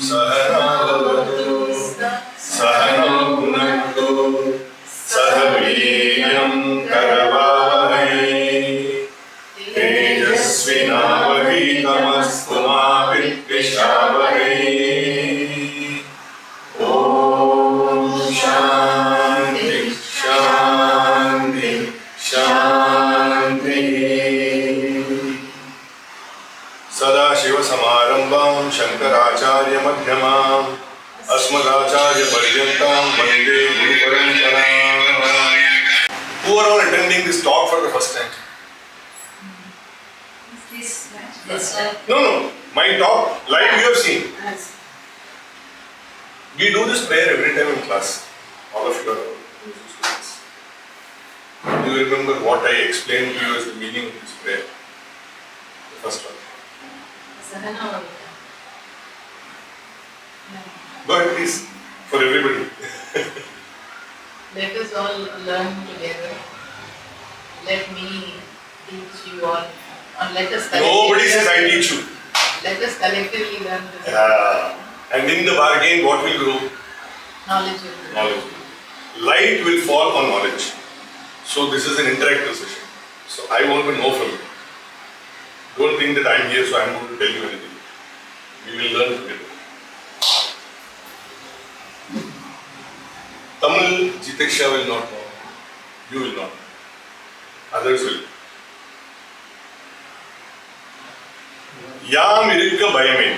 सहनावतु सहनौ भुनक्तु सह वीर्यं करवावहै तेजस्विनावधीतमस्तु मा विद्विषावहै। ॐ शान्ति शान्ति शान्ति। सदाशिवसमारम्भां शङ्कराचार्यमध्यमाम् अस्मदाचार्यपर्यन्तां वन्दे गुरुपरम्पराम्। Who are all attending this talk for the first time? No, my talk live you have seen. We do this prayer every time in class. All of you are students. Do you remember what I explained to you as the meaning of this prayer? The first one. Go ahead, please, for everybody. Let us all learn together. Let me teach you all. Or let us Nobody says I teach you. Let us collectively learn together. And in the bargain, what will grow? Knowledge will grow. Knowledge. Light will fall on knowledge. So this is an interactive session. So I want to know from you. Don't think that I am here, so I am going to tell you anything. We will learn together. Tamil, Jiteksha will not know. You will not. Others will. Yam irukka bayame.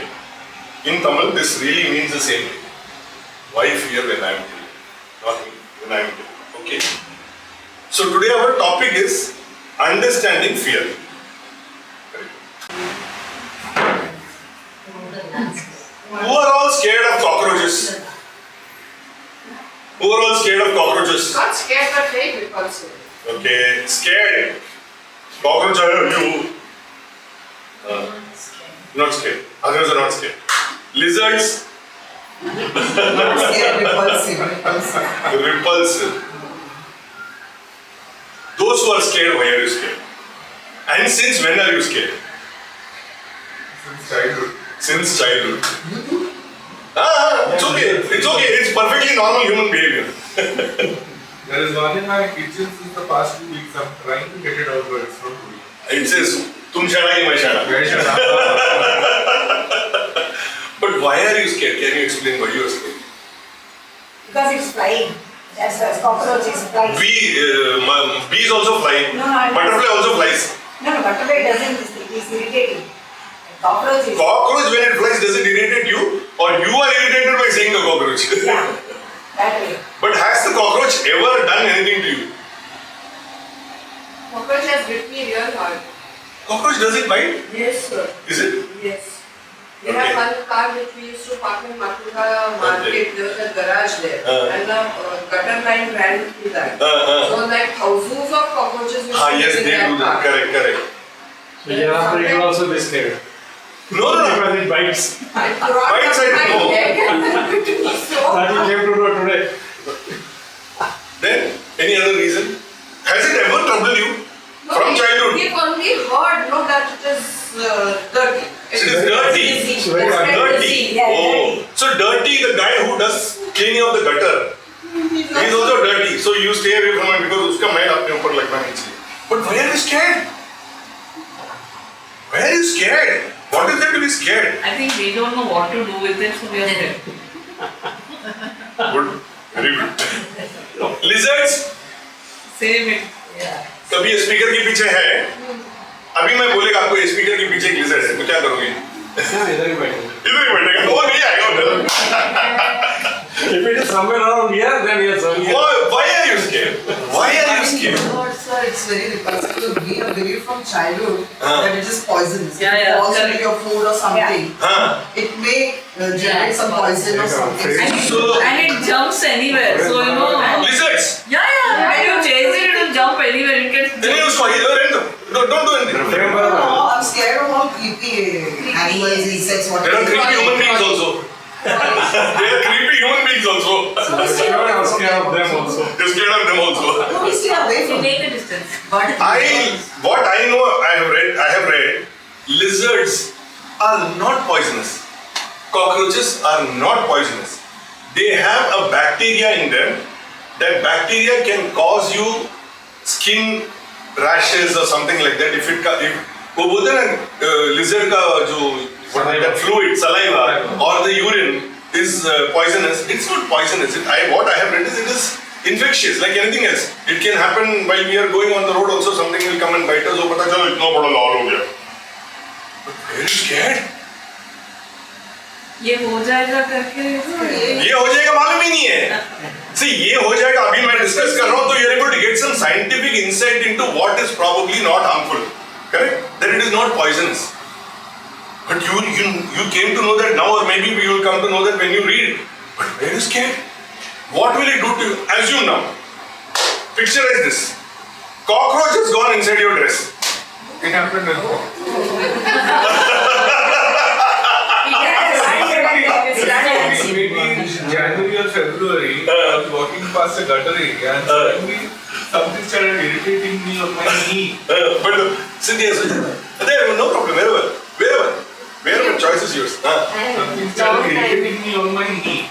In Tamil, this really means the same thing. Why fear when I am here? Not me, when I am here. Okay? So today our topic is understanding fear. Who are all scared of cockroaches? Who are all scared of cockroaches? Not scared but very repulsive. Okay, scared. Cockroach, you. Not scared. Others are not scared. Lizards. Not scared, repulsive. Repulsive. Those who are scared, why are you scared? And since when are you scared? Since childhood. Since childhood. It's okay. It's okay. It's perfectly normal human behavior. There is one in my kitchen since the past 2 weeks. I'm trying to get it out, but it's not doing. It says, "Tum shana ki main shana." Very sure. But why are you scared? Can you explain why you are scared? Because it's flying. That's why cockroach is flying. Bees also fly. No, Butterfly also flies. No, butterfly doesn't. It's irritating. Cockroach is. Cockroach, when it flies, does it irritate you? Or you are irritated by seeing the cockroach? Yeah, that way. But has the cockroach ever done anything to you? Cockroach has bit me real hard. Cockroach, does it bite? Yes, sir. Is it? Yes. We Okay. have one car which we used to park in Mathuka market. There was a garage there, and the gutter line ran through that. So like thousands of cockroaches used to Yes, be they in do that that. car. Correct. So hereafter you will also be scared. No. Because it bites. I brought Bites, up I my know. leg and bit me so That you hard. came to know today. Then, any other reason? Has it ever troubled you? No, From childhood? We've only heard, no, that it is dirty. It is dirty. It's very Dirty. Yeah, Oh. dirty. So dirty, the guy who does cleaning of the gutter, he is also dirty. So you stay away from it because uska mail apne upar lagna nahi chahiye. But why are you scared? Why are you scared? What is there to be scared? I think we don't know what to do with it, so we are scared. Good. Very good. Lizards? Same it. Yeah. कभी ये speaker के पीछे है, अभी मैं बोलेगा आपको ये स्पीकर के पीछे एक लिजर्ड है, तो क्या करोगे? इधर ही बैठेंगे. इधर ही बैठेगा, वो नहीं आएगा उधर. If it is somewhere around here, then yes, only. Why are you scared? Why are you scared? Lord, sir, it's very repulsive because we have believed from childhood Huh. that it is poisonous. Yeah, If it yeah, falls correct. into your food or something, Huh? it may generate some poison or something. And it jumps anywhere, so you know. Lizards. Yeah. When you chase it, it will jump anywhere. It can Then you उसको इधर रहने दो. Don't do anything. No, I'm scared of all creepy animals, insects, There are whatever. creepy human beings also. There are creepy human beings also. I'm scared of them also. You're scared of them also. No, we stay away You from make a distance. But What I know, I have read, lizards are not poisonous. Cockroaches are not poisonous. They have a bacteria in them. That bacteria can cause you skin rashes or something like that. If वो बोलते हैं ना lizard का जो that fluid, saliva or the urine is poisonous. It's not poisonous. What I have read is it is infectious like anything else. It can happen while we are going on the road also. Something will come and bite us. वो पता चलो इतना बड़ा लाल हो गया. But very scared. ये हो जाएगा करके ये हो जाएगा मालूम ही नहीं है. See, ये हो जाएगा अभी मैं डिस्कस कर रहा हूँ तो you are able to get some scientific insight into what is probably not harmful. Correct? That it is not poisonous. But you came to know that now, or maybe you will come to know that when you read. But very scared. What will it do to you? Assume now. Picturize this. Cockroach has gone inside your dress. It happened as well. Maybe in January or February, I was walking past a gutter area and suddenly something started irritating me on my knee. But Cynthia, there, no problem. Wherever, choice is yours. Something started irritating me on my knee.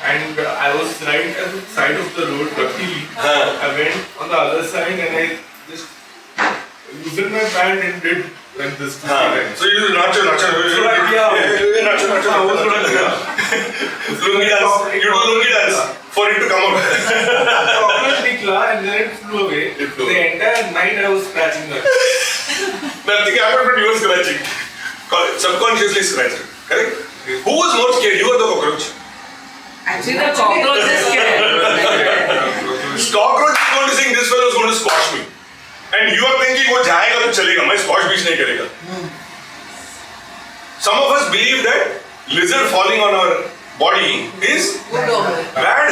And I was right at the side of the road, luckily. I went on the other side and I just loosened my pant and did like this. So you do nacho. Lungi dance. You do lungi dance for it to come out. Chocolate nikla and then it flew away. The entire night I was scratching my. Nothing happened, but you were scratching. Subconsciously scratching. Correct? Who was more scared, you or the cockroach? See, the cockroach is scared. Cockroach is going to think this fellow is going to squash me. And you are thinking वो जाएगा तो चलेगा, मैं squash बीच नहीं करेगा. Some of us believe that lizard falling on our body is Good omen. bad.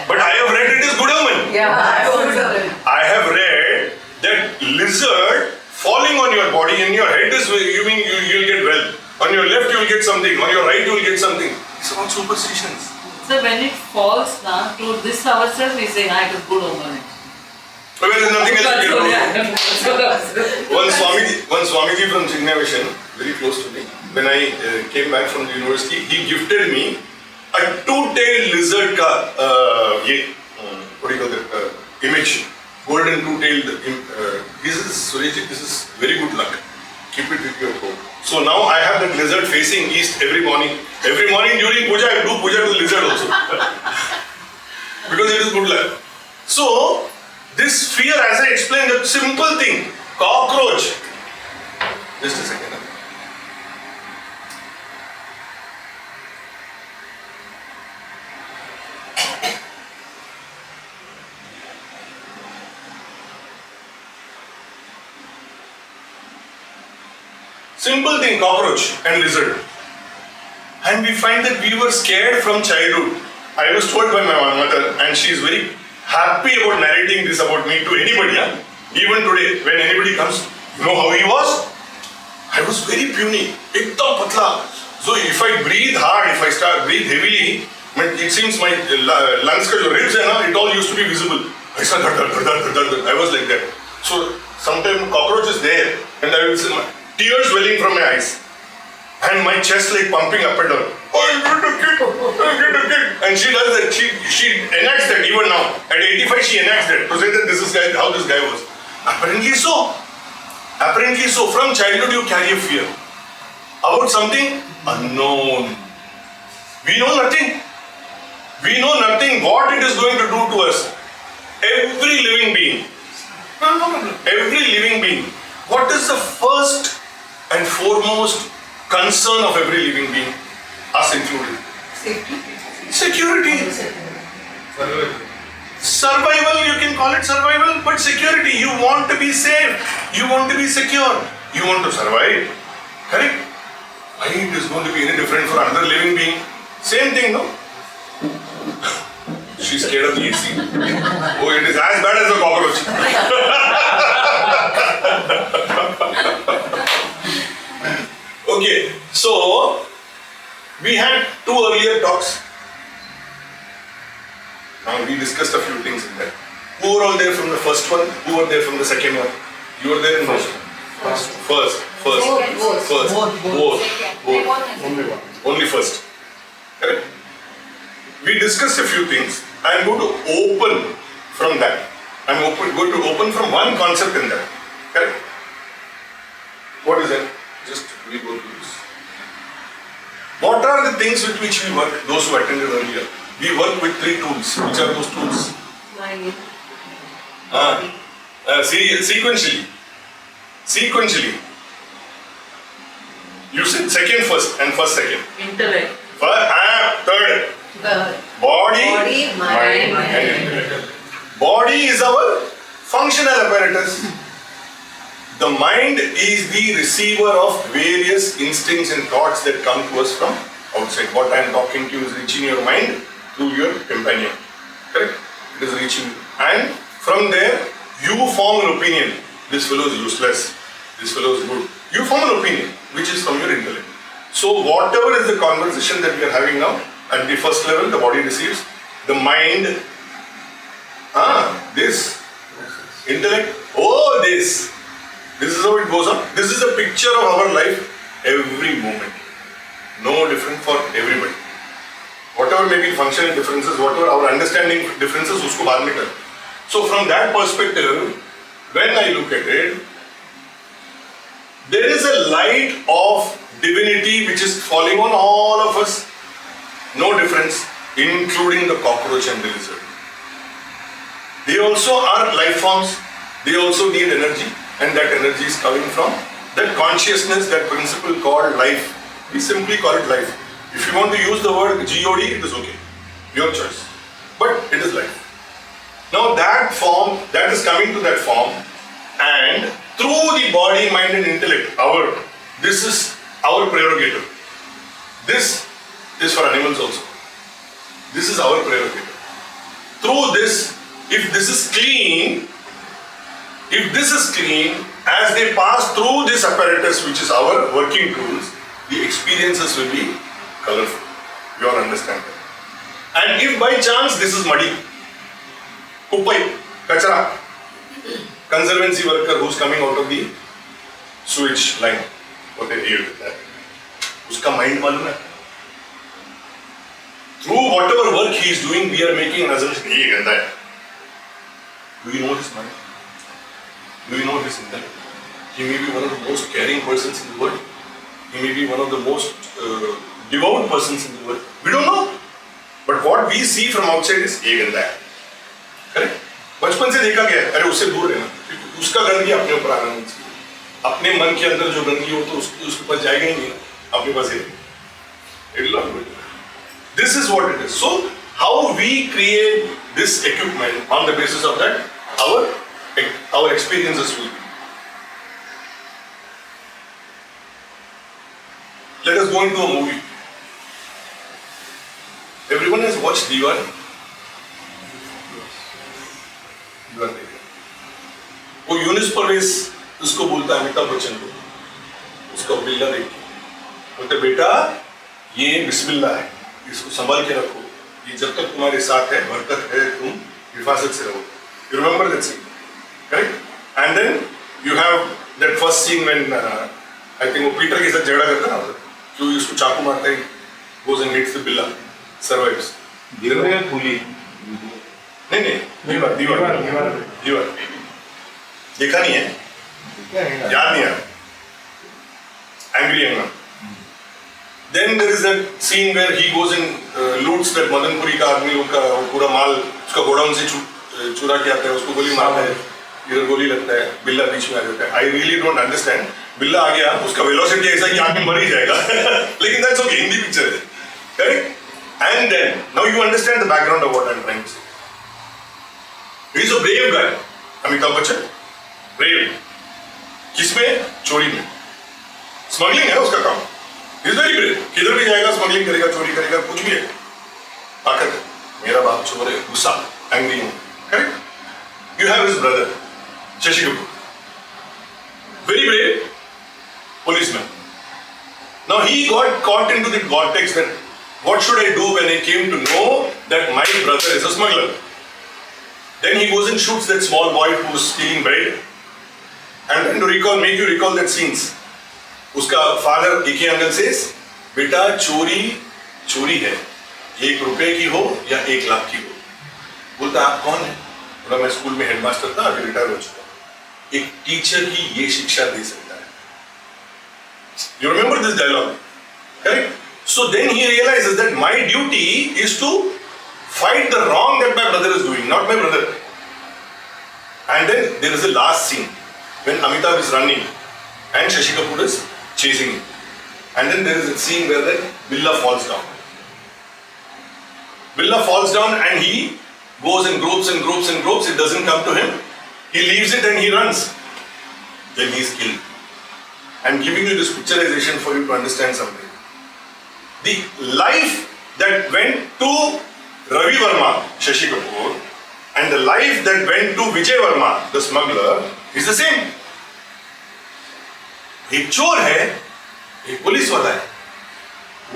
But I have read it is good omen. Yeah, I have read that lizard falling on your body in your head is you mean you'll get well. On your left you will get something. On your right you will get something. It's all superstitions. So when it falls now, to this ourselves we say, it is good omen. But there is nothing else you can do. One Swamiji from Chignavation, very close to me, when I came back from the university, he gifted me a two-tailed lizard ka, what do you call that, image, golden two-tailed. This is very good luck. Keep it with your home. So now I have that lizard facing east every morning. Every morning during puja, I do puja to the lizard also. Because it is good luck. So, this fear, as I explained, a simple thing, cockroach. Just a second. Simple thing, cockroach and lizard. And we find that we were scared from childhood. I was told by my mother, and she is very happy about narrating this about me to anybody. Even today, when anybody comes, you know how he was? I was very puny, ekdam patla. So if I breathe hard, if I start breathe heavily, it seems my lungs ka jo ribs hai na, it all used to be visible. I was like that. So sometimes cockroach is there, and I will see tears welling from my eyes, and my chest like pumping up and down. I'm going to kick. And she does that. She enacts that even now. At 85, she enacts that to say that this is how this guy was. Apparently so. From childhood, you carry a fear about something unknown. We know nothing. What it is going to do to us. Every living being. What is the first and foremost concern of every living being? Us included. Security. Survival, you can call it survival, but security. You want to be safe. You want to be secure. You want to survive. Correct? Why it is going to be any different for another living being? Same thing, no? She's scared of the AC. Oh, it is as bad as a cockroach. Okay, so we had two earlier talks. Now we discussed a few things in that. Who were all there from the first one? Who were there from the second one? You were there in first First. Both. First. Both. Both. They both Only one. Only first. Correct? We discussed a few things. I am going to open from that. I am going to open from one concept in that. Correct? What is that? Just we go through this. What are the things with which we work? Those who attended earlier. We work with 3 tools. Which are those tools? Mind, Sequentially. Sequentially. You said second first and first second. intellect, Third. The Body, body, mind, and intellect. Body is our functional apparatus. The mind is the receiver of various instincts and thoughts that come to us from outside. What I am talking to you is reaching your mind through your companion. Correct? It is reaching you. And from there, you form an opinion. This fellow is useless. This fellow is good. You form an opinion, which is from your intellect. So whatever is the conversation that we are having now, at the first level, the body receives. The mind, this. Intellect, this. This is how it goes on. This is a picture of our life every moment. No different for everybody. Whatever may be functional differences, whatever our understanding differences, usko baad mein kar. So from that perspective, when I look at it, there is a light of divinity which is falling on all of us. No difference, including the cockroach and the lizard. They also are life forms. They also need energy, and that energy is coming from that consciousness, that principle called life. We simply call it life. If you want to use the word God, it is okay. Your choice. But it is life. Now that form, that is coming to that form, and through the body, mind and intellect, this is our prerogative. This is for animals also. This is our prerogative. Through this, if this is clean, as they pass through this apparatus, which is our working tools, the experiences will be colorful. You all understand that. And if by chance this is muddy, kupai, kachara, conservancy worker who's coming out of the sewage line, what they deal with that. Uska mind malum hai. Through whatever work he is doing, we are making an assumption. Ye ganda hai. Do you know his mind? Do you know his intellect? He may be one of the most caring persons in the world. He may be one of the most devout persons in the world. We don't know. But what we see from outside is ये गंदा है. Correct? बचपन से देखा गया है. अरे उससे दूर रहना. क्योंकि उसका गंदगी अपने ऊपर आना नहीं चाहिए. अपने मन के अंदर जो गंदगी हो तो उसके पास जाएगा ही नहीं. अपने पास ही. It will not be. This is what it is. So how we create this equipment on the basis of that, our experiences will be. Let us go into a movie. Everyone has watched Diwali. Diwali. वो यूनिस परवेज उसको बोलता है अमिताभ बच्चन को, उसका बिल्ला देख के बोलते बेटा ये बिस्मिल्लाह है, इसको संभाल के रखो, ये जब तक तुम्हारे साथ है भर तक है, तुम हिफाजत से रहो. You remember that scene, correct? And then you have that first scene when I think वो पीटर के साथ झगड़ा करता है ना, जो इसको चाकू मारता है, goes and hits the billa, survives. नहीं दीवार देखा नहीं है, याद नहीं है. Angry young man. Then there is that scene where he goes and loots that Madan Puri का आदमी लोग का पूरा माल उसका गोडाउन से चुरा के आता है, उसको गोली मारता है, इधर गोली लगता है, बिल्ला बीच में आ जाता है. I really don't understand. बिल्ला आ गया, उसका वेलोसिटी ऐसा कि आदमी मर ही जाएगा. लेकिन that's okay, हिंदी पिक्चर है, correct? And then now you understand the background of what I'm trying to say. He is a brave guy, Amitabh Bachchan, brave. किसमें? चोरी में. स्मगलिंग है उसका काम. He is very brave. किधर भी जाएगा स्मगलिंग करेगा, चोरी करेगा, कुछ भी है. ताकत है. मेरा बाप चोर है, गुस्सा, angry हूँ. Correct? You have his brother, Shashi Kapoor. Very brave policeman. Now he got caught into the vortex that what should I do when I came to know that my brother is a smuggler? Then he goes and shoots that small boy who was stealing bread. And then to make you recall that scenes. उसका father एक ही uncle says, बेटा चोरी चोरी है, 1 रुपए की हो या 1 लाख की हो। बोलता आप कौन है? बोला मैं स्कूल में हेडमास्टर था, अभी रिटायर हो चुका हूं। एक टीचर ही ये शिक्षा दे सकता है। You remember this dialogue, correct? So then he realises that my duty is to fight the wrong that my brother is doing, not my brother. And then there is the last scene when Amitabh is running and Shashi Kapoor is chasing him. And then there is a scene where the Billa falls down. Billa falls down and he goes and gropes and gropes and gropes. It doesn't come to him. He leaves it and he runs. Then he is killed. I'm giving you this picturization for you to understand something. The life that went to Ravi Verma, Shashi Kapoor, and the life that went to Vijay Verma, the smuggler, is the same. एक चोर है, एक police वाला है.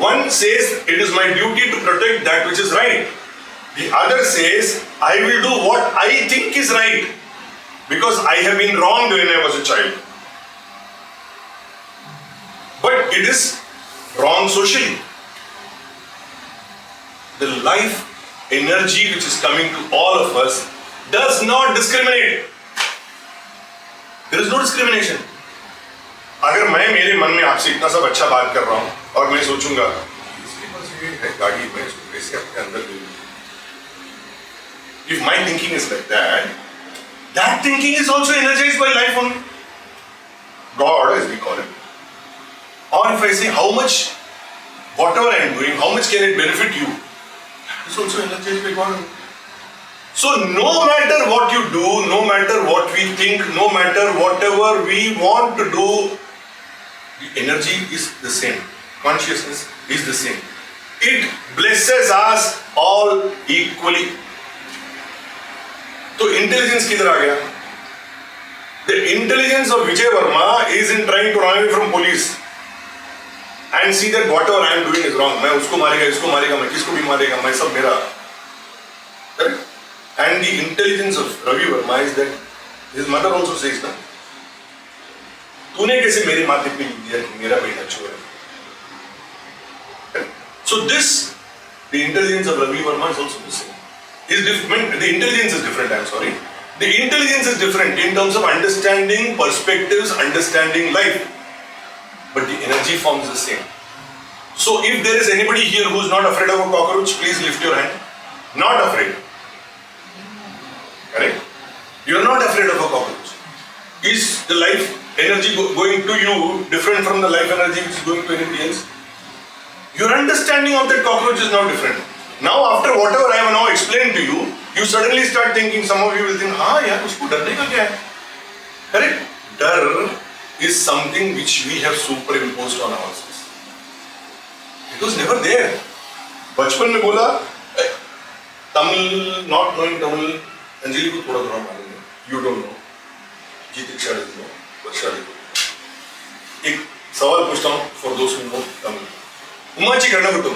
One says it is my duty to protect that which is right. The other says I will do what I think is right because I have been wronged when I was a child. But it is wrong socially. The life energy which is coming to all of us does not discriminate. There is no discrimination. अगर मैं मेरे मन में आपसे इतना सब अच्छा बात कर रहा हूं और मैं सोचूंगा इसके पास ये है गाड़ी, मैं इसको कैसे अपने अंदर ले लूं? If my thinking is like that, that thinking is also energized by life only. God, as we call it. Or if I say how much, whatever I am doing, how much can it benefit you? It's also energized by God. So no matter what you do, no matter what we think, no matter whatever we want to do, the energy is the same. Consciousness is the same. It blesses us all equally. तो intelligence किधर आ गया? The intelligence of Vijay Verma is in trying to run away from police. And see that whatever I am doing is wrong. मैं उसको मारेगा, इसको मारेगा, मैं किसको भी मारेगा, मैं सब मेरा. Correct? And the intelligence of Ravi Verma is that his mother also says ना, तूने कैसे मेरे माथे पे लिख दिया कि मेरा बेटा चोर है? Correct? So this, the intelligence of Ravi Verma is also the same. The intelligence is different. I'm sorry. The intelligence is different in terms of understanding perspectives, understanding life. But the energy form is the same. So if there is anybody here who is not afraid of a cockroach, please lift your hand. Not afraid. Correct? You are not afraid of a cockroach. Is the life energy going to you different from the life energy which is going to anybody else? Your understanding of that cockroach is now different. Now after whatever I have now explained to you, you suddenly start thinking, some of you will think, हाँ यार उसको डरने का क्या है? Correct? डर is something which we have superimposed on ourselves. It was never there. बचपन में बोला Tamil, not knowing Tamil, Anjali को थोड़ा थोड़ा मालूम है. You don't know. जीतिक्षा doesn't know. Varsha doesn't know. एक सवाल पूछता हूँ for those who know Tamil. उमाची करना को तुम.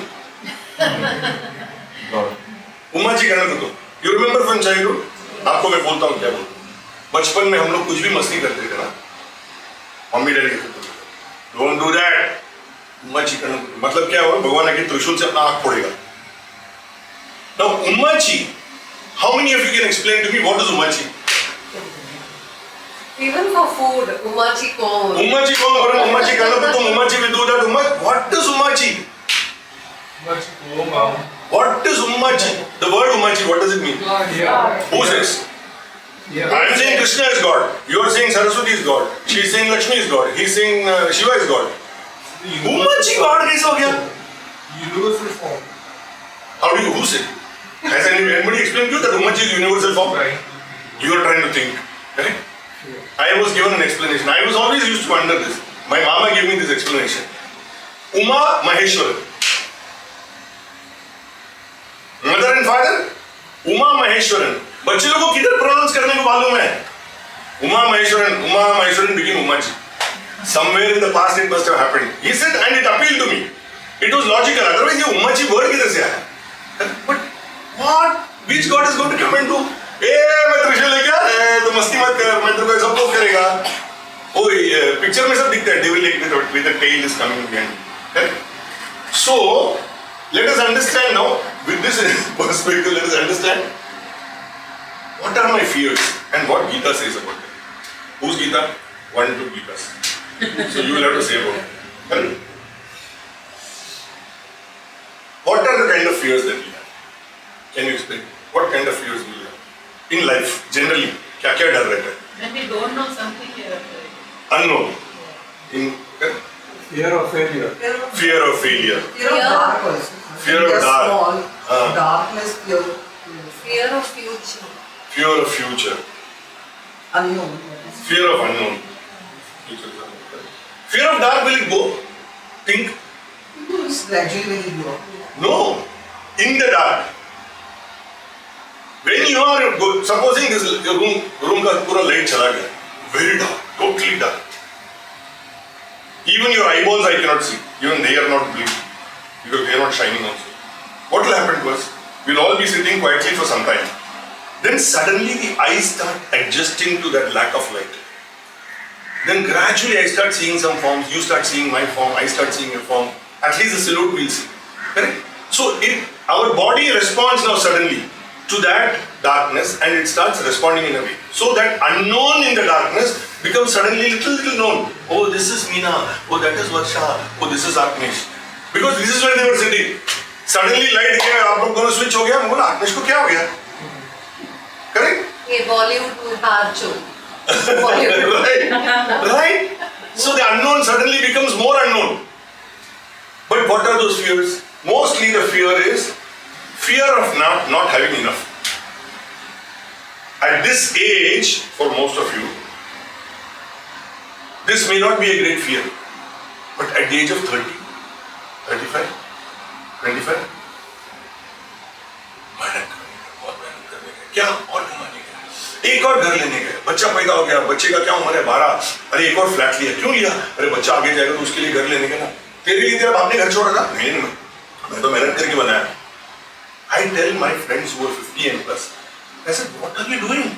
उमाची करना को तुम. You remember from childhood? आपको मैं बोलता हूँ क्या बोलता हूँ. बचपन में हम लोग कुछ भी मस्ती करते थे ना. मम्मी डैडी कहते डोंट डू दैट. उम्माची करना मतलब क्या हुआ? भगवान आके त्रिशूल से अपना आँख फोड़ेगा. Now ummachi, how many of you can explain to me what is ummachi? Even for food, umachi corn. Umachi corn, or umachi करना तो umachi will do that. Umachi, what is umachi? What is umachi? The word umachi, what does it mean? Yeah. Who says? Yeah. I am saying Krishna is God. You are saying Saraswati is God. She is saying Lakshmi is God. He is saying Shiva is God. Umachi God कैसे हो गया? Universal form. How do you? Who said? Has anybody explained to you that umachi is universal form? Right. You are trying to think. Correct? I was given an explanation. I was always used to wonder this. My mama gave me this explanation. Uma Maheshwar. Mother and father? Uma Maheshwaran. बच्चे लोगों को किधर pronounce करने को मालूम है? Uma Maheshwaran became Umachi. Somewhere in the past it must have happened. He said, and it appealed to me. It was logical. Otherwise, ये Umachi word किधर से आया? But what? Which God is going to come and do? मैं त्रिशूल लेके आ, तो मस्ती मत कर, मैं तेरे को सब कुछ करेगा. Oh, picture में सब दिखता है devil with the tail is coming behind. Correct? So let us understand now with this perspective. Let us understand what are my fears and what Gita says about it. Who's Gita? 1, 2 Gitas. So you will have to say about it. Correct? What are the kind of fears that we have? Can you explain? What kind of fears we have in life generally? क्या क्या डर रहता है? When we don't know something, Unknown. In Fear of failure. fear of failure. Fear of dark also. Fear of We are dark. Small. Darkness, fear. Fear of future. Fear of future. Unknown. Fear of unknown. Fear of dark, will it go? Think? It's gradually when you grow up. No. In the dark. When you are supposing this your room का पूरा light चला गया, very dark, totally dark. Even your eyeballs I cannot see. Even they are not bleeding because they are not shining also. What will happen to us? We'll all be sitting quietly for some time. Then suddenly the eyes start adjusting to that lack of light. Then gradually I start seeing some forms. You start seeing my form. I start seeing your form. At least the silhouette we'll see. Correct? So our body responds now suddenly to that darkness and it starts responding in a way. So that unknown in the darkness becomes suddenly little known. Oh, this is Meena. Oh, that is Varsha. Oh, this is Aknesh. Because this is where they were sitting. Suddenly light गया, आप लोग दोनों switch हो गया. मैं बोला आकनेश को क्या हो गया? Correct? ये बॉलीवुड में हार चो right? So the unknown suddenly becomes more unknown. But what are those fears? Mostly the fear is fear of not having enough. At this age, for most of you, this may not be a great fear. But at the age of 30, 35, 25, क्या और कमाने का, एक और घर लेने का, बच्चा पैदा हो गया, बच्चे का क्या उम्र है 12, अरे एक और फ्लैट लिया, क्यों लिया? अरे बच्चा आगे जाएगा तो उसके लिए घर लेने का ना, तेरे लिए तेरा बाप ने घर छोड़ा था? नहीं, मैं तो मेहनत करके बनाया. I tell my friends who are 50 and plus, I said, what are you doing?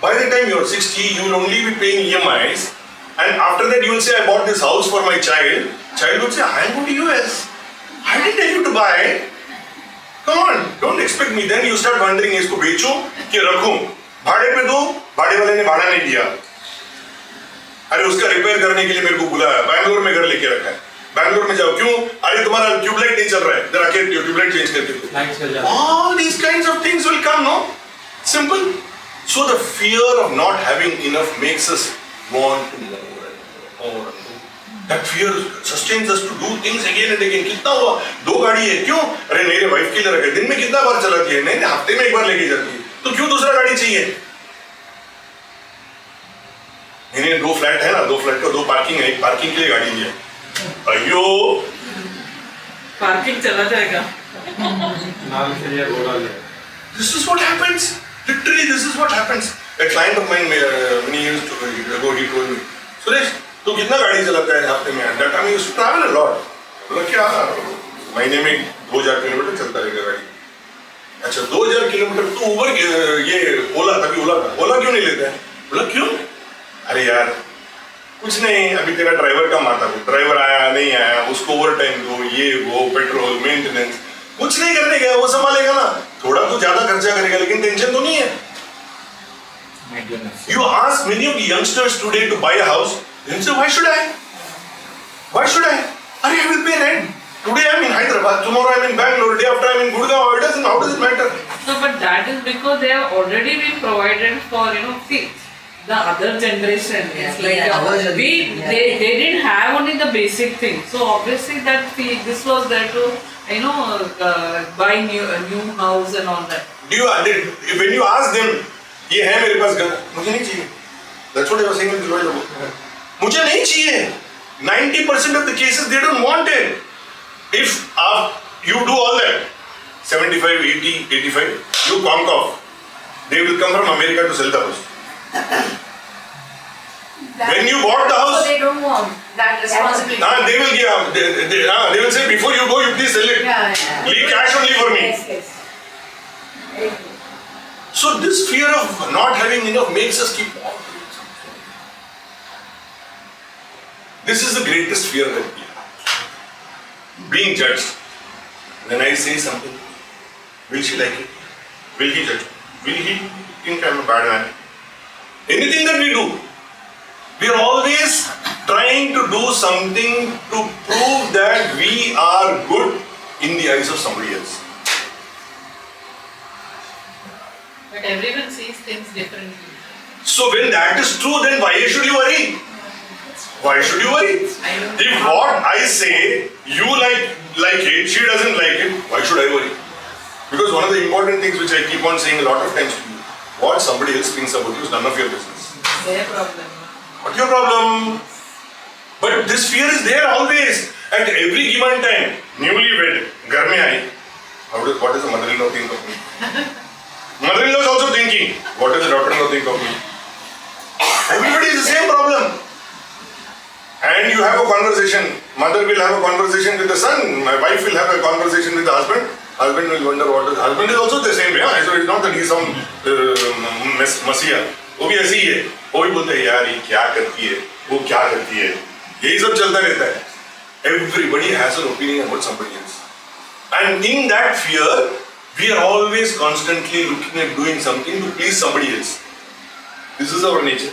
By the time you are 60, you will only be paying EMIs, and after that you will say, I bought this house for my child. Child would say, I am going to US. I didn't tell you to buy. Come on, don't expect me. Then you start wondering, इसको बेचूं कि रखूं? भाड़े पे दो, भाड़े वाले ने भाड़ा नहीं दिया. अरे उसका रिपेयर करने के लिए मेरे को बुलाया, बैंगलोर में घर लेके रखा है. बैंगलोर में जाओ, क्यों? अरे तुम्हारा ट्यूबलाइट नहीं चल रहा है, जरा के ट्यूबलाइट चेंज करके दो. All these kinds of things will come, no? Simple. So the fear of not having enough makes us want to more and more. That fear sustains us to do things again and again. कितना हुआ? 2 गाड़ी है, क्यों? अरे नहीं रे, wife के लिए रखा है. दिन में कितना बार चलाती है? नहीं, हफ्ते में एक बार लेके जाती है. तो क्यों दूसरा गाड़ी चाहिए? इन्हें 2 फ्लैट है ना, 2 फ्लैट का 2 पार्किंग है, एक पार्किंग के लिए गाड़ी लिया. अयो, पार्किंग चला जाएगा. this is what happens. Literally, this is what happens. A client of mine many years ago, he told me, Suresh, तू कितना गाड़ी चलाता है हफ्ते में? That time I used to travel a lot. बोला क्या? महीने में 2000 किलोमीटर चलता रहेगा गाड़ी. अच्छा 2000 किलोमीटर तो उबर ये ओला, तभी ओला था. ओला क्यों नहीं लेते हैं? बोला क्यों? अरे यार कुछ नहीं, अभी तेरा ड्राइवर का माता को, ड्राइवर आया नहीं आया, उसको ओवर टाइम दो, ये वो, पेट्रोल, मेंटेनेंस, कुछ नहीं करने गया, वो संभालेगा ना. थोड़ा तो ज्यादा खर्चा करेगा लेकिन टेंशन तो नहीं है. You ask many of the youngsters today to buy a house, they say, why should I? Why should I? Arey, I will pay rent. Today I am in Hyderabad, tomorrow I am in Bangalore, day after I am in Gurgaon. How does it matter? No, but that is because they have already been provided for, see, the other generation. It's like they didn't have only the basic thing. So obviously this was there to buy a new house and all that. When you ask them, ये है मेरे पास घर, मुझे नहीं चाहिए. That's what I was saying with the lawyer. मुझे नहीं चाहिए. 90% of the cases they don't want it. If you do all that, 75, 80, 85, you conk off. They will come from America to sell the house. When you bought the house, so they don't want that responsibility. they will give. They will say, before you go, you please sell it. Yeah. Leave cash only for me. Yes. Very good. So this fear of not having enough makes us keep on doing something. This is the greatest fear that we have. Being judged. When I say something, will she like it? Will he judge? Will he think I'm a bad man? Anything that we do, we are always trying to do something to prove that we are good in the eyes of somebody else. But everyone sees things differently. So when that is true, then why should you worry? Why should you worry? If what I say, you like it, she doesn't like it, why should I worry? Because one of the important things which I keep on saying a lot of times to you, what somebody else thinks about you is none of your business. Their problem. What's your problem? But this fear is there always. At every given time, newlywed, घर में आई, what does the mother-in-law think of me? Mother-in-law is also thinking, what does the daughter-in-law think of me? Everybody is the same problem. And you have a conversation. Mother will have a conversation with the son. My wife will have a conversation with the husband. Husband will wonder what is. Husband is also the same way. So it's not that he is some messiah. वो भी ऐसे ही है. वो भी बोलते हैं यार ये क्या करती है, वो क्या करती है. यही सब चलता रहता है. Everybody has an opinion about somebody else. And in that fear, we are always constantly looking at doing something to please somebody else. This is our nature.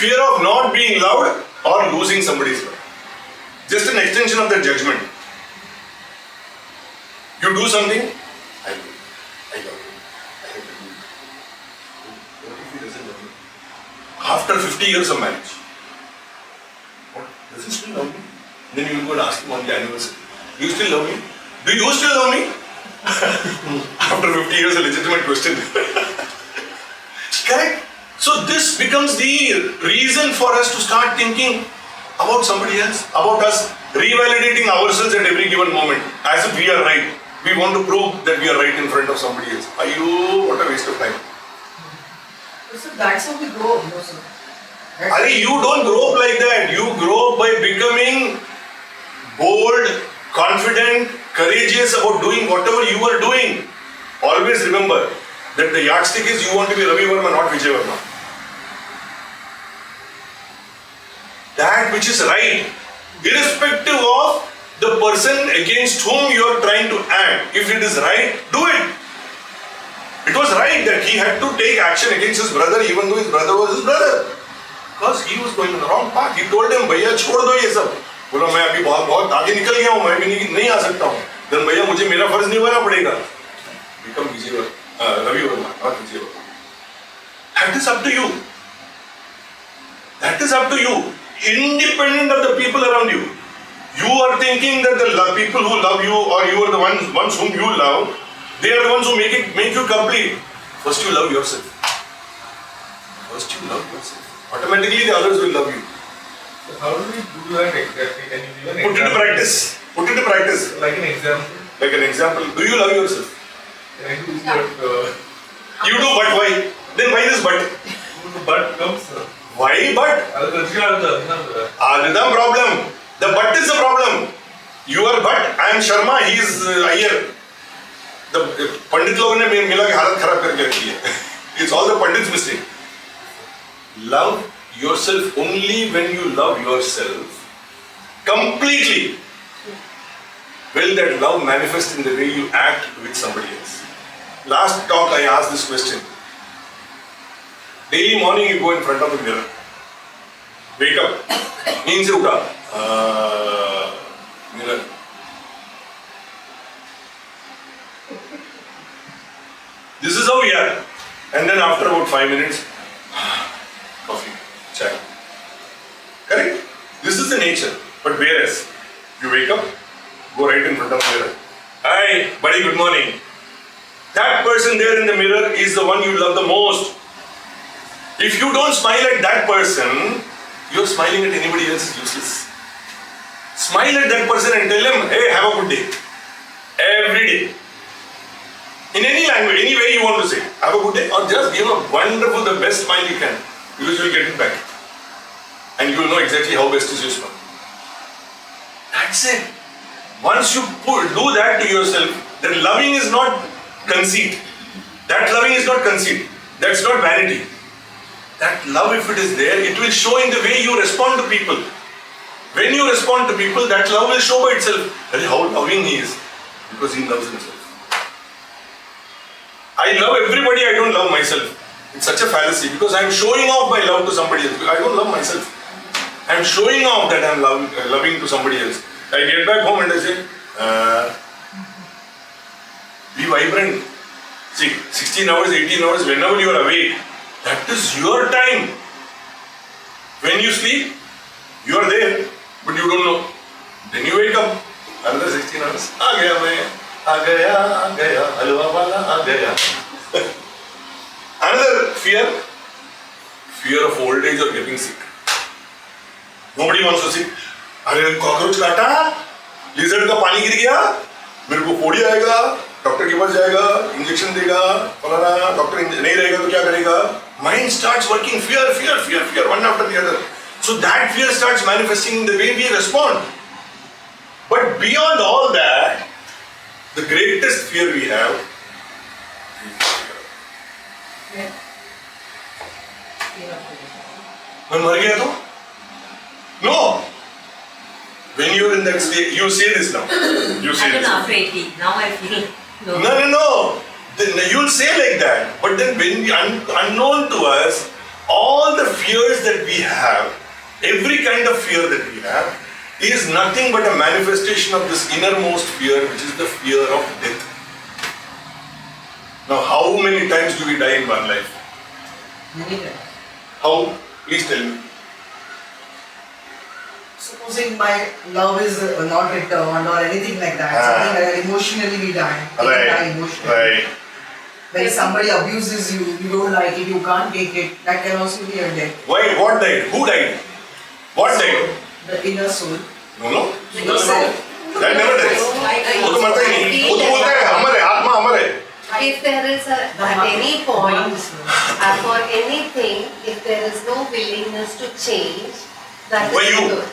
Fear of not being loved or losing somebody's love. Just an extension of that judgment. You do something, I love you. I have to do it. What if he doesn't love me? After 50 years of marriage, what? Does he still love me? Then you will go and ask him on the anniversary, do you still love me? Do you still love me? After 50 years, a legitimate question. Correct? So this becomes the reason for us to start thinking about somebody else, about us, revalidating ourselves at every given moment, as if we are right. We want to prove that we are right in front of somebody else. Ayyo, what a waste of time. So that's how we grow, sir. You don't grow up like that. You grow up by becoming bold, confident, courageous about doing whatever you are doing. Always remember that the yardstick is you want to be Ravi Verma, not Vijay Verma. That which is right, irrespective of the person against whom you are trying to act. If it is right, do it. It was right that he had to take action against his brother even though his brother was his brother. Because he was going on the wrong path. He told him, भैया छोड़ दो ये सब. बोला मैं अभी बहुत आगे निकल गया हूँ, मैं भी नहीं आ सकता हूँ. Then भैया मुझे मेरा फर्ज निभाना पड़ेगा. Become Ravi Verma, not Vijay Verma. That is up to you. That is up to you. Independent of the people around you. You are thinking that the people who love you or you are the ones whom you love, they are the ones who make you complete. First you love yourself. First you love yourself. Automatically the others will love you. So how do we do that exactly? Can you give an Put it to example? practice. Put it to practice. Like an example. Like an example. Do you love yourself? Can I do what You do, but why? Then why this but? the butt comes? Why but? Adidam problem. The but is the problem. You are but. I am Sharma. He is Iyer. The पंडित लोगों ने मिला के हालत खराब करके रखी है. It's all the pandit's mistake. Love yourself only when you love yourself completely. Will that love manifest in the way you act with somebody else? Last talk I asked this question. Daily morning you go in front of the mirror. Wake up. नींद से उठा. Mirror. This is how we are. And then after about 5 minutes, coffee, chai. Correct? This is the nature. But whereas, you wake up, go right in front of the mirror. Hi, buddy, good morning. That person there in the mirror is the one you love the most. If you don't smile at that person, you're smiling at anybody else is useless. Smile at that person and tell him, hey, have a good day. Every day. In any language, any way you want to say, have a good day, or just give a wonderful, the best smile you can, because you will get it back. And you will know exactly how best is your smile. That's it. Once you do that to yourself, then loving is not conceit. That loving is not conceit. That's not vanity. that love, if it is there, it will show in the way you respond to people. When you respond to people, that love will show by itself. That is how loving he is. Because he loves himself. I love everybody, I don't love myself. It's such a fallacy because I am showing off my love to somebody else. I don't love myself. I am showing off that I am loving to somebody else. I get back home and I say, be vibrant. See, 16 hours, 18 hours, whenever you are awake, that is your time. When you sleep, you are there, but you don't know. Then you wake up, another 16 hours. आ गया, हलवा वाला आ गया. Another fear of old age or getting sick. Nobody wants to sick. अरे cockroach काटा, lizard का पानी गिर गया, मेरे को फोड़ी आएगा, डॉक्टर के पास जाएगा, इंजेक्शन देगा, फलाना, डॉक्टर नहीं रहेगा तो क्या करेगा? Mind starts working, fear, one after the other. So that fear starts manifesting in the way we respond. But beyond all that, the greatest fear we have is मैं मर गया तो? No. When you're in that state, you say this now. You say I don't this. know, afraid. Now I feel no. No. Then you'll say like that. But then when unknown to us, all the fears that we have, every kind of fear that we have, is nothing but a manifestation of this innermost fear, which is the fear of death. Now, how many times do we die in one life? Many times. How? Please tell me. Supposing my love is not returned or anything like that, something like that, emotionally we die. We die emotionally. Right. When somebody abuses you, you don't like it, you can't take it, that can also be a death. Why? What died? Who died? What died? The inner soul. No. Yourself. That never dies. वो तो मरता ही नहीं. वो तो बोलता है अमर है, आत्मा अमर है. If there is at any point, for anything, if there is no willingness to change, that By is you? good.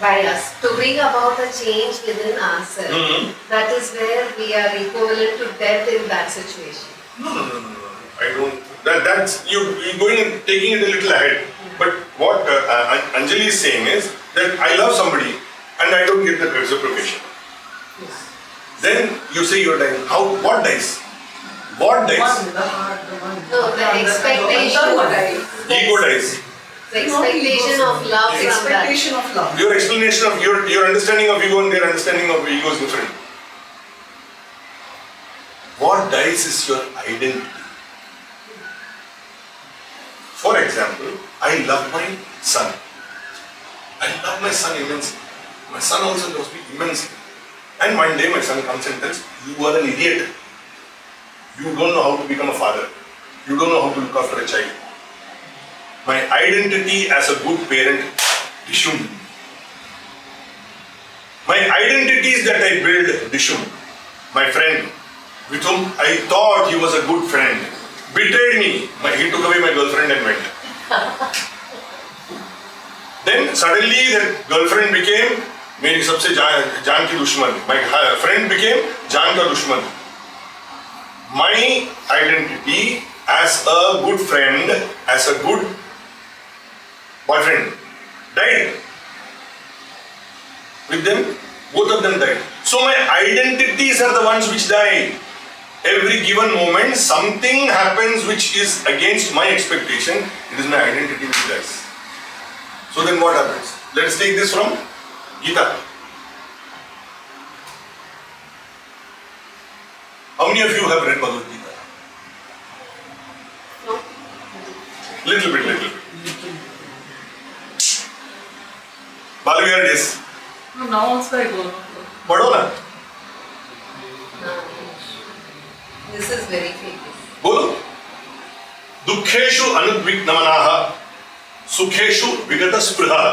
By us. To bring about a change within ourselves, that is where we are equivalent to death in that situation. No. I don't. That's you're going and taking it a little ahead. But what Anjali is saying is that I love somebody and I don't get the reciprocation. Then you say you're dying. How? What dies? What dies? One, the heart, the one. No, the expectation. Ego dies. The expectation of love from that. Expectation of love. Your explanation of your understanding of ego and their understanding of ego is different. What dies is your identity. For example, I love my son. I love my son immensely. My son also loves me immensely. And one day my son comes and tells, you are an idiot. You don't know how to become a father. You don't know how to look after a child. My identity as a good parent dishonored. My identities that I built dishonored. My friend, with whom I thought he was a good friend, betrayed me. He took away my girlfriend and went. Then suddenly that girlfriend became मेरी सबसे जान की दुश्मन. My friend became जान का दुश्मन. My identity as a good friend, as a good boyfriend, died. With them, both of them died. So my identities are the ones which die. Every given moment, something happens which is against my expectation. It is my identity which dies. So then what happens? Let's take this from Gita. How many of you have read Bhagavad Gita? No. Little bit. Balavihar days. No, now also I go. पढ़ो ना. This is very famous. बोलो. दुखेषु अनुद्विग्नमनाः सुखेषु विगत स्पृहा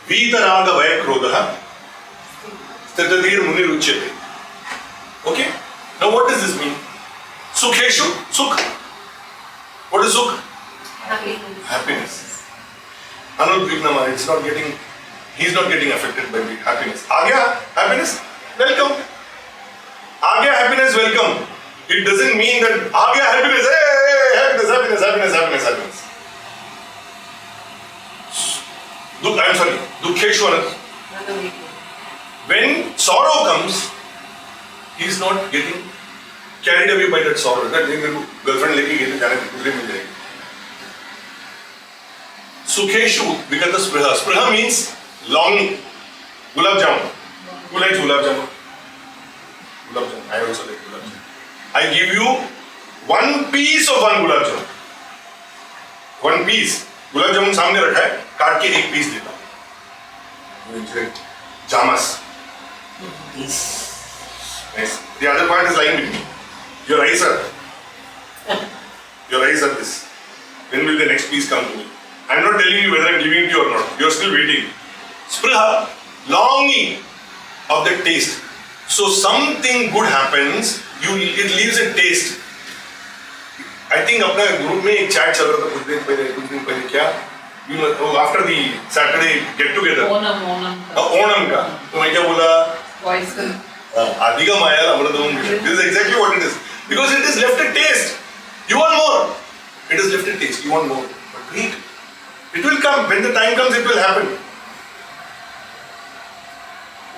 वीतराग भय क्रोधः स्थितधीर मुनिरुच्यते. Okay? Now what does this mean? Sukheshu, sukh. What is sukh? Happiness. Anudvignama, he's not getting affected by the happiness. Agya, happiness, welcome. Agya, happiness, welcome. It doesn't mean that Agya, happiness, hey, happiness. I'm sorry, Dukheshu Anand. Another weekend. When sorrow comes, he is not getting carried away by that sorrow. That मेरे को girlfriend लेके गए थे जाने कुदरे मिल जाएगी. Sukheshu because the Spriha. Spriha means longing. Gulab jamun. Who likes gulab jamun? Gulab jamun. I also like gulab jamun. I give you one piece of one gulab jamun. One piece. Gulab jamun सामने रखा है, काट के एक piece देता हूँ. Jamas. Nice. The other part is lying with me. Your eyes are. Your eyes are this. When will the next piece come to me? I'm not telling you whether I'm giving it to you or not. You're still waiting. Spriha, longing of the taste. So something good happens, it leaves a taste. I think अपना group में एक chat चल रहा था कुछ दिन पहले क्या? After the Saturday get together. Onam का. तो मैं क्या बोला? Voice. अधिकम आया अमृतम. This is exactly what it is. Because it is left a taste. You want more. It is left a taste. You want more. But wait. It will come. When the time comes, it will happen.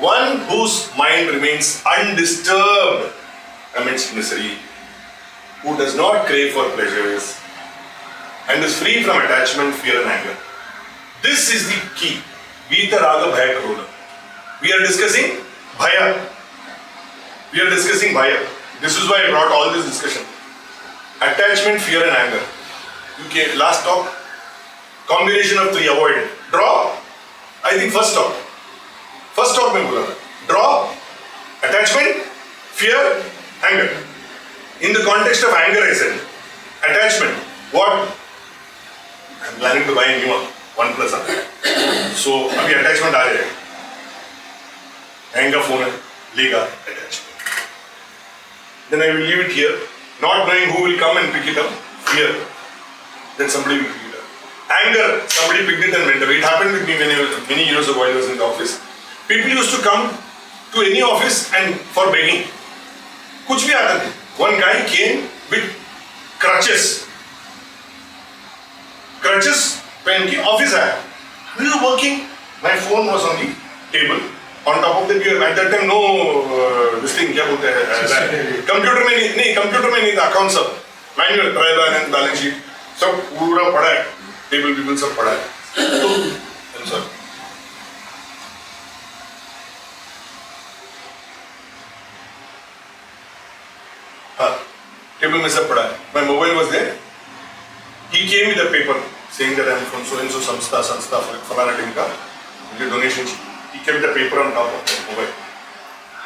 One whose mind remains undisturbed amidst misery, who does not crave for pleasures, and is free from attachment, fear and anger. This is the key. Vita Raga Bhaya Karuna. We are discussing Bhaya. We are discussing Bhaya. This is why I brought all this discussion. Attachment, fear and anger. Okay, last talk. Combination of three avoided. Draw. I think first talk. First talk में बोला था. Draw, attachment, fear, anger. In the context of anger, I said attachment. What? I'm planning to buy a new one. OnePlus. So अभी attachment आ जाएगा. Anger phone है, लेगा attachment. Then I will leave it here, not knowing who will come and pick it up. Fear that somebody will pick it up. Anger, somebody picked it and went away. It happened with me many years ago. I was in the office. People used to come to any office and for begging. कुछ भी आता नहीं. One guy came with crutches. Crutches पहन के office आया. We were working. My phone was on the table. On top of that, at that time, no this thing क्या बोलते हैं? Computer में नहीं computer में नहीं था. Accounts सब manual trial balance, balance sheet सब पूरा पड़ा है. Table people सब पड़ा है. I'm sorry. Table में सब पड़ा है. My mobile was there. He came with a paper saying that I'm from so and so संस्था फलाना टीम का मुझे donation. He kept the paper on top of the mobile.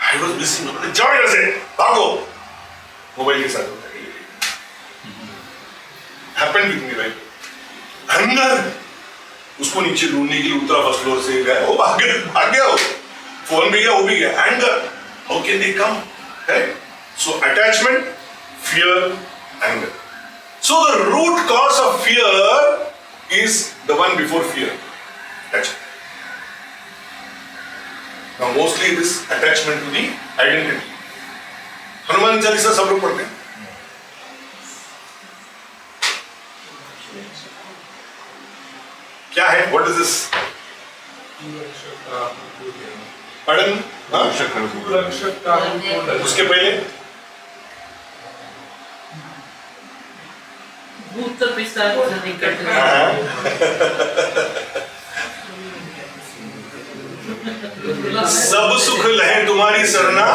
I was listening. जाओ यहाँ से, भागो. Mobile के साथ होता है. Happened with me, right? अंदर उसको नीचे ढूंढने के लिए उतरा फर्स्ट फ्लोर से गया. वो भाग गया वो. फोन भी गया, वो भी गया. Anger. How can they come? Right? So attachment, fear, anger. So the root cause of fear is the one before fear. Attachment. Now mostly this attachment to the identity. Hanuman Chalisa सब लोग पढ़ते हैं. क्या है? What is this? Pardon? उसके पहले भूत पिशाच निकट सब सुख लहे तुम्हारी सरना,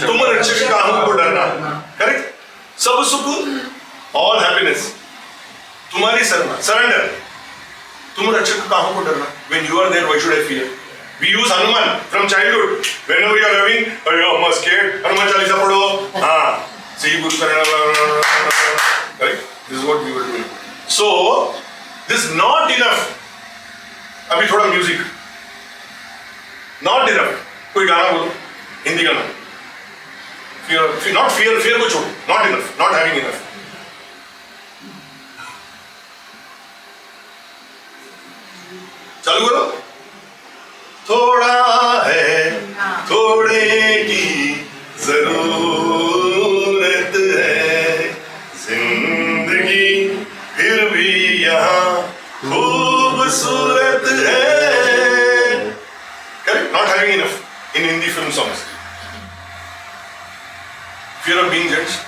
तुम रक्षक काहू को डरना. करेक्ट? सब सुख, all happiness, तुम्हारी सरना, surrender. तुम रक्षक काहू को डरना. When you are there, why should I fear? We use Hanuman from childhood. Whenever you are having, I'm scared. Hanuman Chalisa पढ़ो. हाँ. See Guru Sarana. Correct? This is what we were doing. So this is not enough. अभी थोड़ा music. Not enough. कोई गाना बोलो. हिंदी गाना. Fear, not fear. Fear को छोड़ो. Not enough. Not having enough. चालू करो. थोड़ा है, थोड़े की जरूरत है. जिंदगी फिर भी यहाँ खूबसूरत है. in Hindi film songs. Fear of being judged.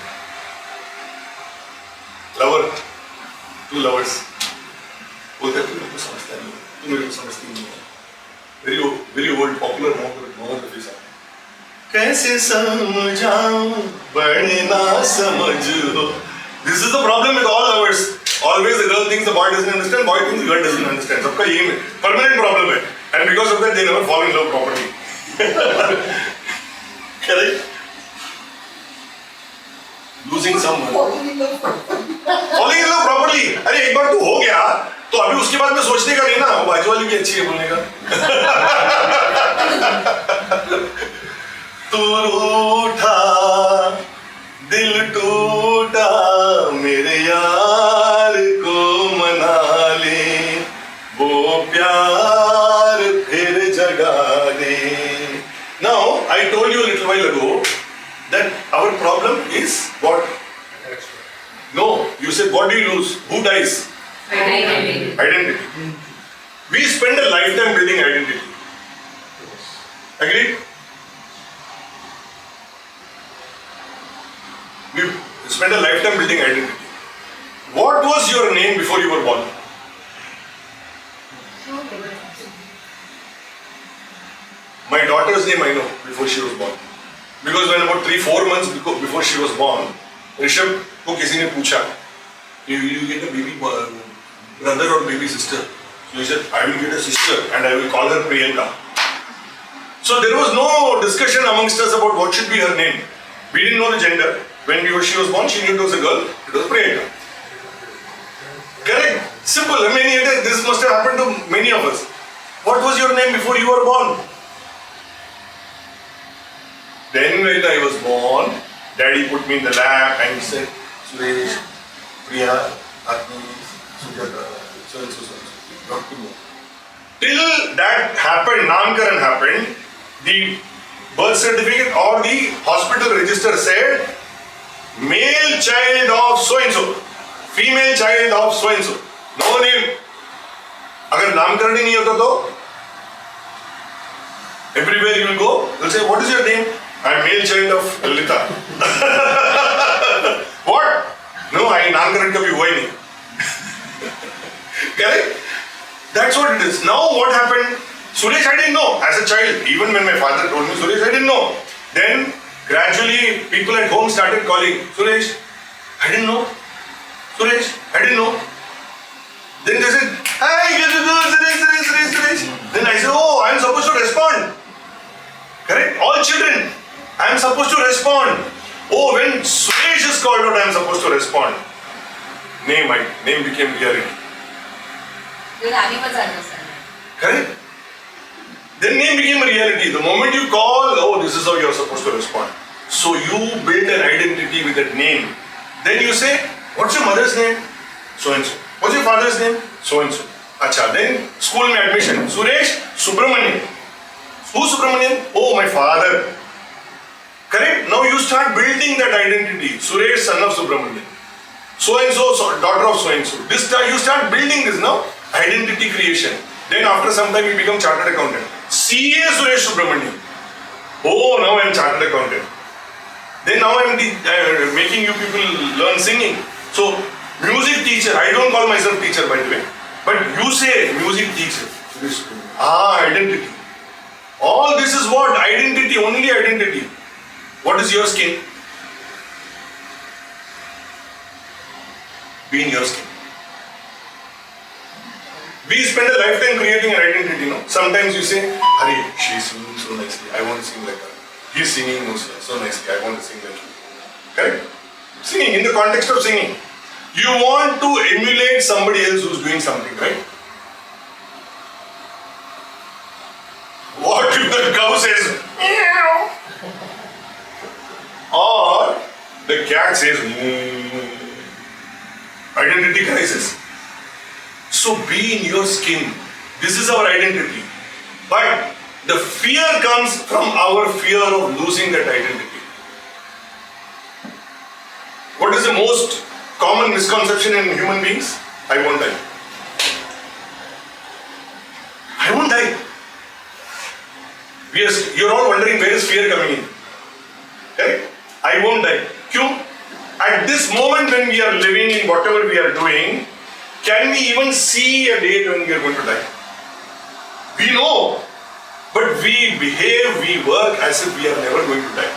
Lover, two lovers. बोलते हैं तू मेरे को समझता नहीं, तू मेरे को समझती नहीं है. Very old popular Mohammed Rafi song. कैसे समझाऊं बड़े ना समझो. This is the problem with all lovers. Always the girl thinks the boy doesn't understand, boy thinks the girl doesn't understand. सबका ये permanent problem है. And because of that they never fall in love properly. Correct? Losing someone. Falling in love properly. अरे एक बार तू हो गया तो अभी उसके बाद में सोचने का नहीं ना, वो बाजू वाली भी अच्छी है बोलने का. तू रूठा दिल टूटा मेरे यार को मना ले, वो प्यार फिर जगा दे. Now I told you a little while ago that our problem is what? No, you said what do you lose? Who dies? Identity. We spend a lifetime building identity. Agreed? We spend a lifetime building identity. What was your name before you were born? My daughter's name I know before she was born. Because when about 3-4 months before she was born, Rishabh को किसी ने पूछा, you get a baby brother or baby sister? So he said, I will get a sister and I will call her Priyanka. So there was no discussion amongst us about what should be her name. We didn't know the gender. When she was born, she knew it was a girl. It was Priyanka. Correct? Simple. I mean, this must have happened to many of us. What was your name before you were born? Then when I was born, Daddy put me in the lap and he said, Suresh, Priya, Atmi, Sujata, so and so. Till that happened, Namkaran happened, the birth certificate or the hospital register said, male child of so and so, female child of so and so. No name. अगर नामकरण ही नहीं होता तो everywhere you will go, they'll say, what is your name? I'm male child of Lalitha. What? No, नामकरण कभी हुआ ही नहीं. Correct? That's what it is. Now what happened? Suresh, I didn't know as a child. Even when my father told me Suresh, I didn't know. Then gradually people at home started calling Suresh. I didn't know. Suresh, I didn't know. Then they said, hey, Suresh. Then I said, oh, I am supposed to respond. Correct? All children, I am supposed to respond. Oh, when Suresh is called out, I am supposed to respond. Name became reality. Correct? Then name became a reality. The moment you call, oh, this is how you are supposed to respond. So you build an identity with that name. Then you say, what's your mother's name? So and so. What's your father's name? So and so. Acha. Then school mein admission. Suresh Subramanian. Who's Subramanian? Oh, my father. Correct? Now you start building that identity. Suresh, son of Subramanian. So and so, daughter of so and so. This time you start building this now. Identity creation. Then after some time you become chartered accountant. CA Suresh Subramanian. Oh, now I am chartered accountant. Then now I am making you people learn singing. So music teacher. I don't call myself teacher by the way. But you say music teacher. Identity. All this is what? Identity. Only identity. What is your skin? Be in your skin. We spend a lifetime creating an identity, no? Sometimes you say, Hari, she's singing so nicely, I want to sing like her. He's singing so nicely, I want to sing like him. Correct? Singing, in the context of singing. You want to emulate somebody else who's doing something, right? What if the cow says, meow? Or the cat says, Identity crisis. So be in your skin. This is our identity. But the fear comes from our fear of losing that identity. What is the most common misconception in human beings? I won't die. I won't die. You're all wondering where is fear coming in. Correct? I won't die. Q. At this moment when we are living in whatever we are doing, can we even see a date when we are going to die? We know, but we behave, we work as if we are never going to die.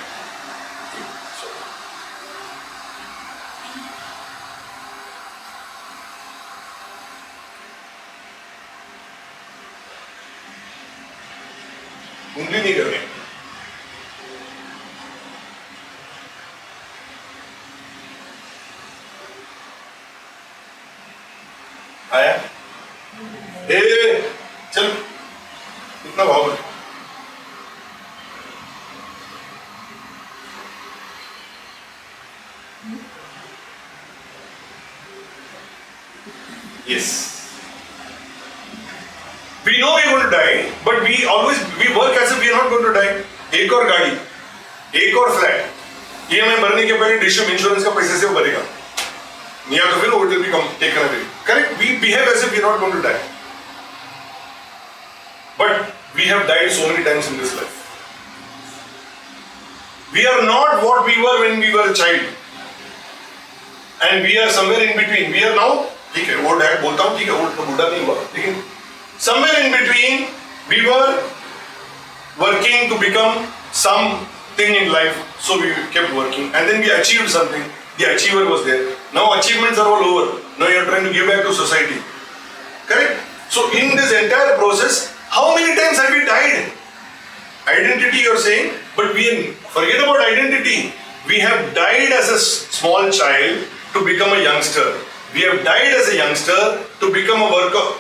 उंगली नहीं करनी आया चल इतना भाव है yes we know we are going to die but we work as if we are not going to die एक और गाड़ी एक और फ्लैट EMI भरने के पहले डिशम इंश्योरेंस का पैसे से वो भरेगा या तो फिर वो will be taken away correct we behave as if we are not going to die but we have died so many times in this life we are not what we were when we were a child and we are somewhere in between we are now ठीक है old है बोलता हूं ठीक है old तो बूढ़ा नहीं हुआ लेकिन somewhere in between we were working to become something in life so we kept working and then we achieved something the achiever was there now achievements are all over now you are trying to give back to society correct so in this entire process how many times have we died identity you are saying but we forget about identity we have died as a small child to become a youngster. We have died as a youngster to become a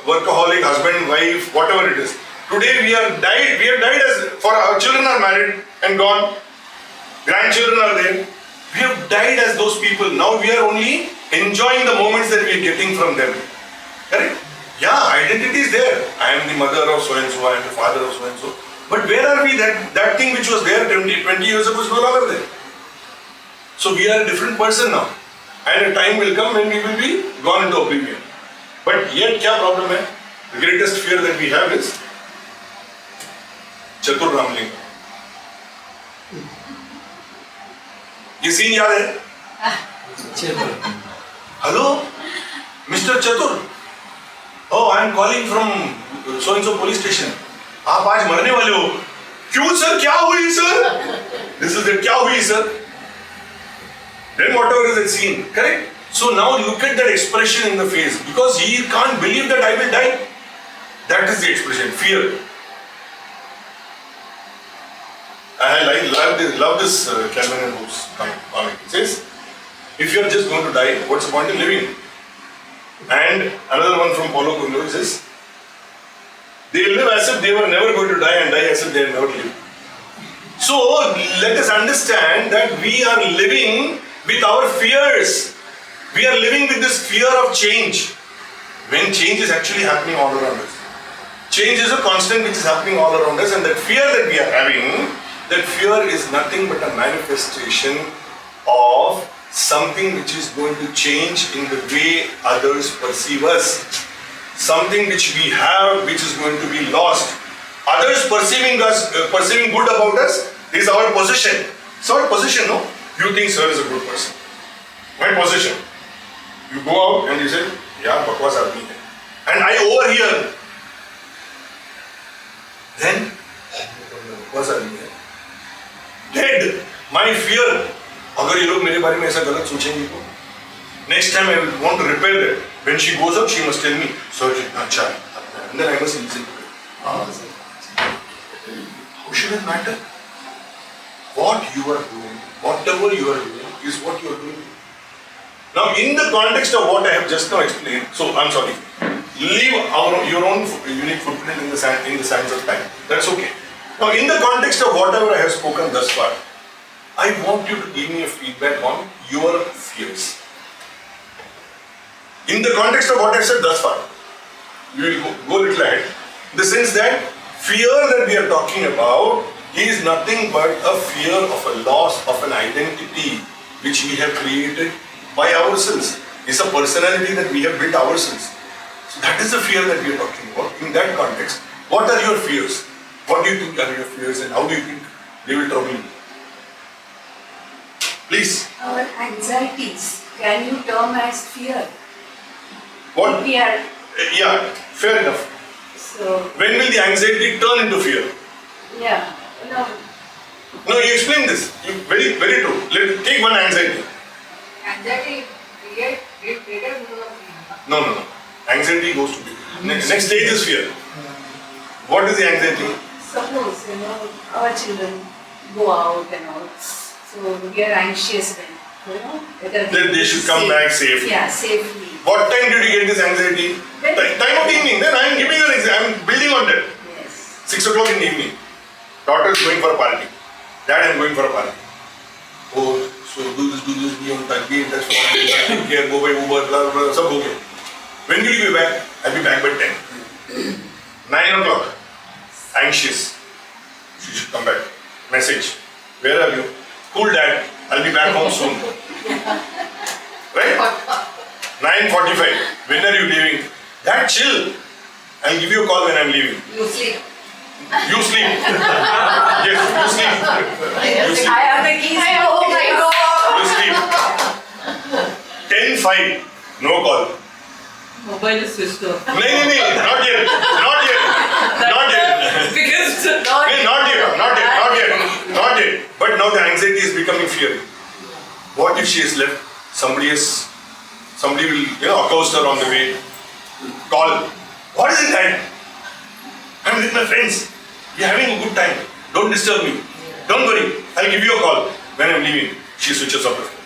workaholic, husband, wife, whatever it is. Today we have died as, for our children are married and gone, grandchildren are there. We have died as those people. Now we are only enjoying the moments that we are getting from them. Correct? Yeah, identity is there. I am the mother of so and so, I am the father of so and so. But where are we? That thing which was there 20 years ago is no longer there. So we are a different person now. And a time will come when we will be gone into oblivion. But yet, क्या problem है? The greatest fear that we have is चतुर रामलिंग. ये scene याद है? Hello, Mr. Chatur. Oh, I am calling from so and so police station. आप आज मरने वाले हो. क्यों सर? क्या हुई सर? This is it. क्या हुई sir? Then whatever is that scene, correct? So now look at that expression in the face because he can't believe that I will die. That is the expression, fear. I love this Calvin and Hobbes comic. It says, if you are just going to die, what's the point in living? And another one from Paulo Coelho says, they live as if they were never going to die and die as if they had never lived. So let us understand that we are living with our fears. We are living with this fear of change. When change is actually happening all around us. Change is a constant which is happening all around us and that fear that we are having, that fear is nothing but a manifestation of something which is going to change in the way others perceive us. Something which we have which is going to be lost. Others perceiving good about us is our position. It's our position, no? You think sir is a good person. My position. You go out and you say, yeah, bakwas aadmi hai. And I overhear. Then, bakwas aadmi hai. Dead. My fear. अगर ये लोग मेरे बारे में ऐसा गलत सोचेंगे तो next time I will want to repair that. When she goes out, she must tell me, sir, कितना अच्छा है. And then I must listen to it. How should it matter? What you are doing, whatever you are doing, is what you are doing. Now, in the context of what I have just now explained, so I'm sorry, leave your own unique footprint in the sands of time. That's okay. Now, in the context of whatever I have spoken thus far, I want you to give me a feedback on your fears. In the context of what I said thus far, we will go a little ahead. In the sense that fear that we are talking about is nothing but a fear of a loss of an identity which we have created by ourselves. It's a personality that we have built ourselves. So that is the fear that we are talking about. In that context, what are your fears? What do you think are your fears and how do you think they will trouble you? Please. Our anxieties, can you term as fear? What? We are, Yeah, fair enough. so, When will the anxiety turn into fear? yeah, no, No, you explain this. Very, very true. Take one anxiety. Anxiety created because of fear. No. Anxiety goes to fear. Next stage is fear. What is the anxiety? suppose, our children go out and all, so we are anxious then, whether That they should come back safe. Yeah, safely. What time did you get this anxiety? Time of the evening. Then I am giving you an example. I am building on that. Yes. 6 o'clock in the evening. Daughter is going for a party. Dad, I am going for a party. Oh, so do this, be on time, be in touch, take care, go by Uber, blah, blah, sab okay. When will you be back? I'll be back by 10. 9 o'clock. Anxious. She should come back. Message. Where are you? Cool, Dad. I'll be back home soon. Right? 9:45. When are you leaving? Dad, chill. I'll give you a call when I'm leaving. You sleep. You sleep. Yes, you sleep. You sleep. I have the keys. Oh my God. You sleep. 10:05. No call. Mobile is switched off. No, not yet. Not yet. Not yet. Because Not yet. But now the anxiety is becoming fear. What if she is left? Somebody will, accost her on the way. Call. What is it, Dad? I'm with my friends. We're having a good time. Don't disturb me. Don't worry. I'll give you a call when I'm leaving. She switches off the phone.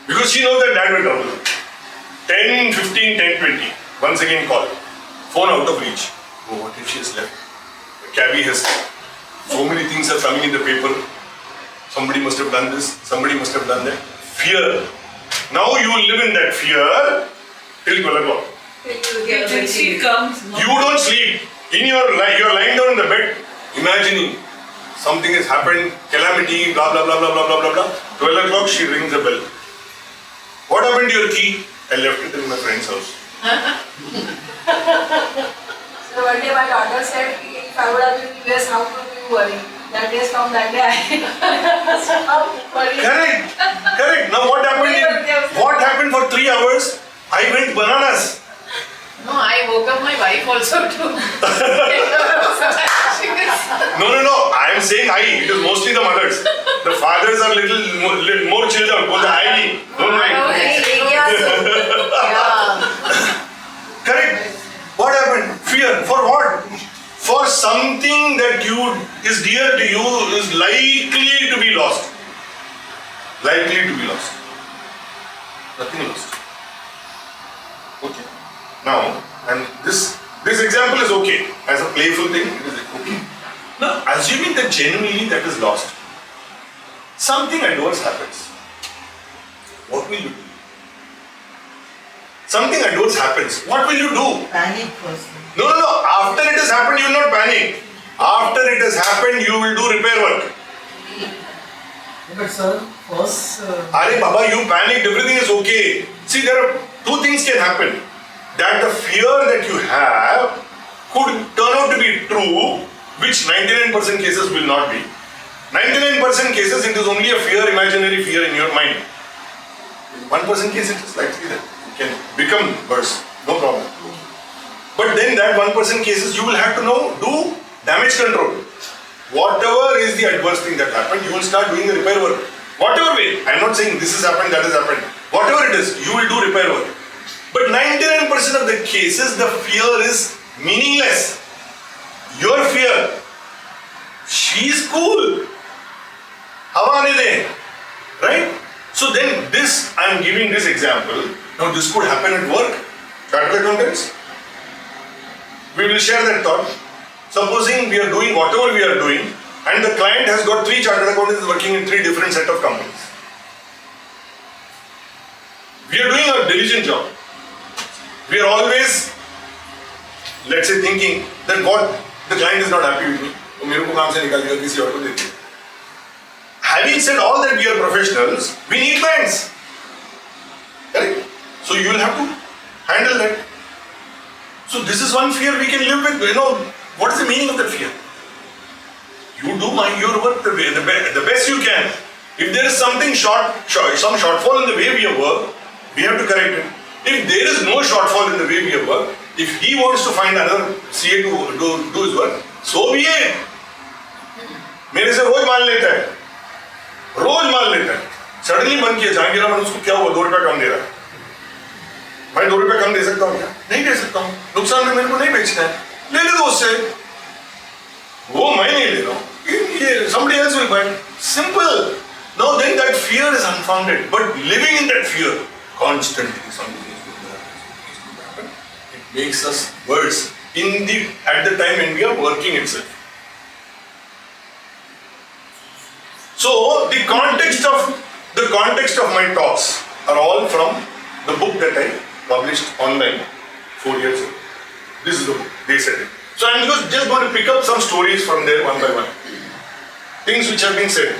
Because she knows that Dad will trouble her. 10:15, 10:20. Once again call. Phone out of reach. Oh, what if she has left? The cabbie has so many things are coming in the paper. Somebody must have done this. Somebody must have done that. Fear. Now you will live in that fear till 12 o'clock. till she comes. No. You don't sleep. You're lying down in the bed, imagining something has happened, calamity, blah blah blah blah blah blah blah blah. 12 o'clock, she rings the bell. What happened to your key? I left it in my friend's house. So one day my daughter said, if I would have been in US, how could you worry? That day has come, that day I stopped worrying. Correct. Now what happened for 3 hours? I went bananas. No, I woke up my wife also too. No. I am saying it is mostly the mothers. The fathers are little more chilled out. Both the highly. Don't mind. Correct. What happened? Fear. For what? For something that is dear to you is likely to be lost. Likely to be lost. Nothing lost. Okay. Now, and this example is okay. As a playful thing, it is okay. Now, assuming that genuinely that is lost, something adverse happens. What will you do? Something adverse happens. What will you do? Panic first. No. After it has happened, you will not panic. After it has happened, you will do repair work. But sir, first. Are Baba, you panicked, everything is okay. See, there are two things can happen. That the fear that you have could turn out to be true, which 99% cases will not be. 99% cases, it is only a fear, imaginary fear in your mind. In 1% case, it is likely that it can become worse. No problem. But then that 1% cases, you will have to do damage control. Whatever is the adverse thing that happened, you will start doing the repair work. Whatever way. I am not saying this has happened, that has happened. Whatever it is, you will do repair work. But 99% of the cases, the fear is meaningless. Your fear. She is cool. Hawa aane de. Right? So then this, I am giving this example. Now this could happen at work. Chartered accountants. We will share that thought. Supposing we are doing whatever we are doing and the client has got 3 chartered accountants working in 3 different set of companies. We are doing a diligent job. We are always, let's say, thinking that what the client is not happy with me. तो मेरे को काम से निकाल दिया किसी और को दे दिया. Having said all that we are professionals, we need bands. Correct? So you will have to handle that. So this is one fear we can live with. What is the meaning of that fear? You do your work the best you can. If there is something some shortfall in the way we have worked, we have to correct it. If there is no shortfall in the way we have worked, if he wants to find another CA to do his work, so be it. मेरे से रोज मान लेता है, रोज मान लेता है. Suddenly बंद किया जहांगीर मैंने उसको क्या हुआ, 2 रुपया कम दे रहा है. भाई 2 रुपया कम दे सकता हूँ क्या? नहीं दे सकता हूँ. नुकसान में मेरे को नहीं बेचना है, ले ले दो उससे. वो मैं नहीं ले रहा हूँ. Somebody else will buy. Simple. Now then that fear is unfounded. But living in that fear constantly, something is going to happen. It makes us worse at the time when we are working itself. So the context of my talks are all from the book that I published online 4 years ago. This is the book. They said it. So I'm just going to pick up some stories from there one by one. Things which have been said.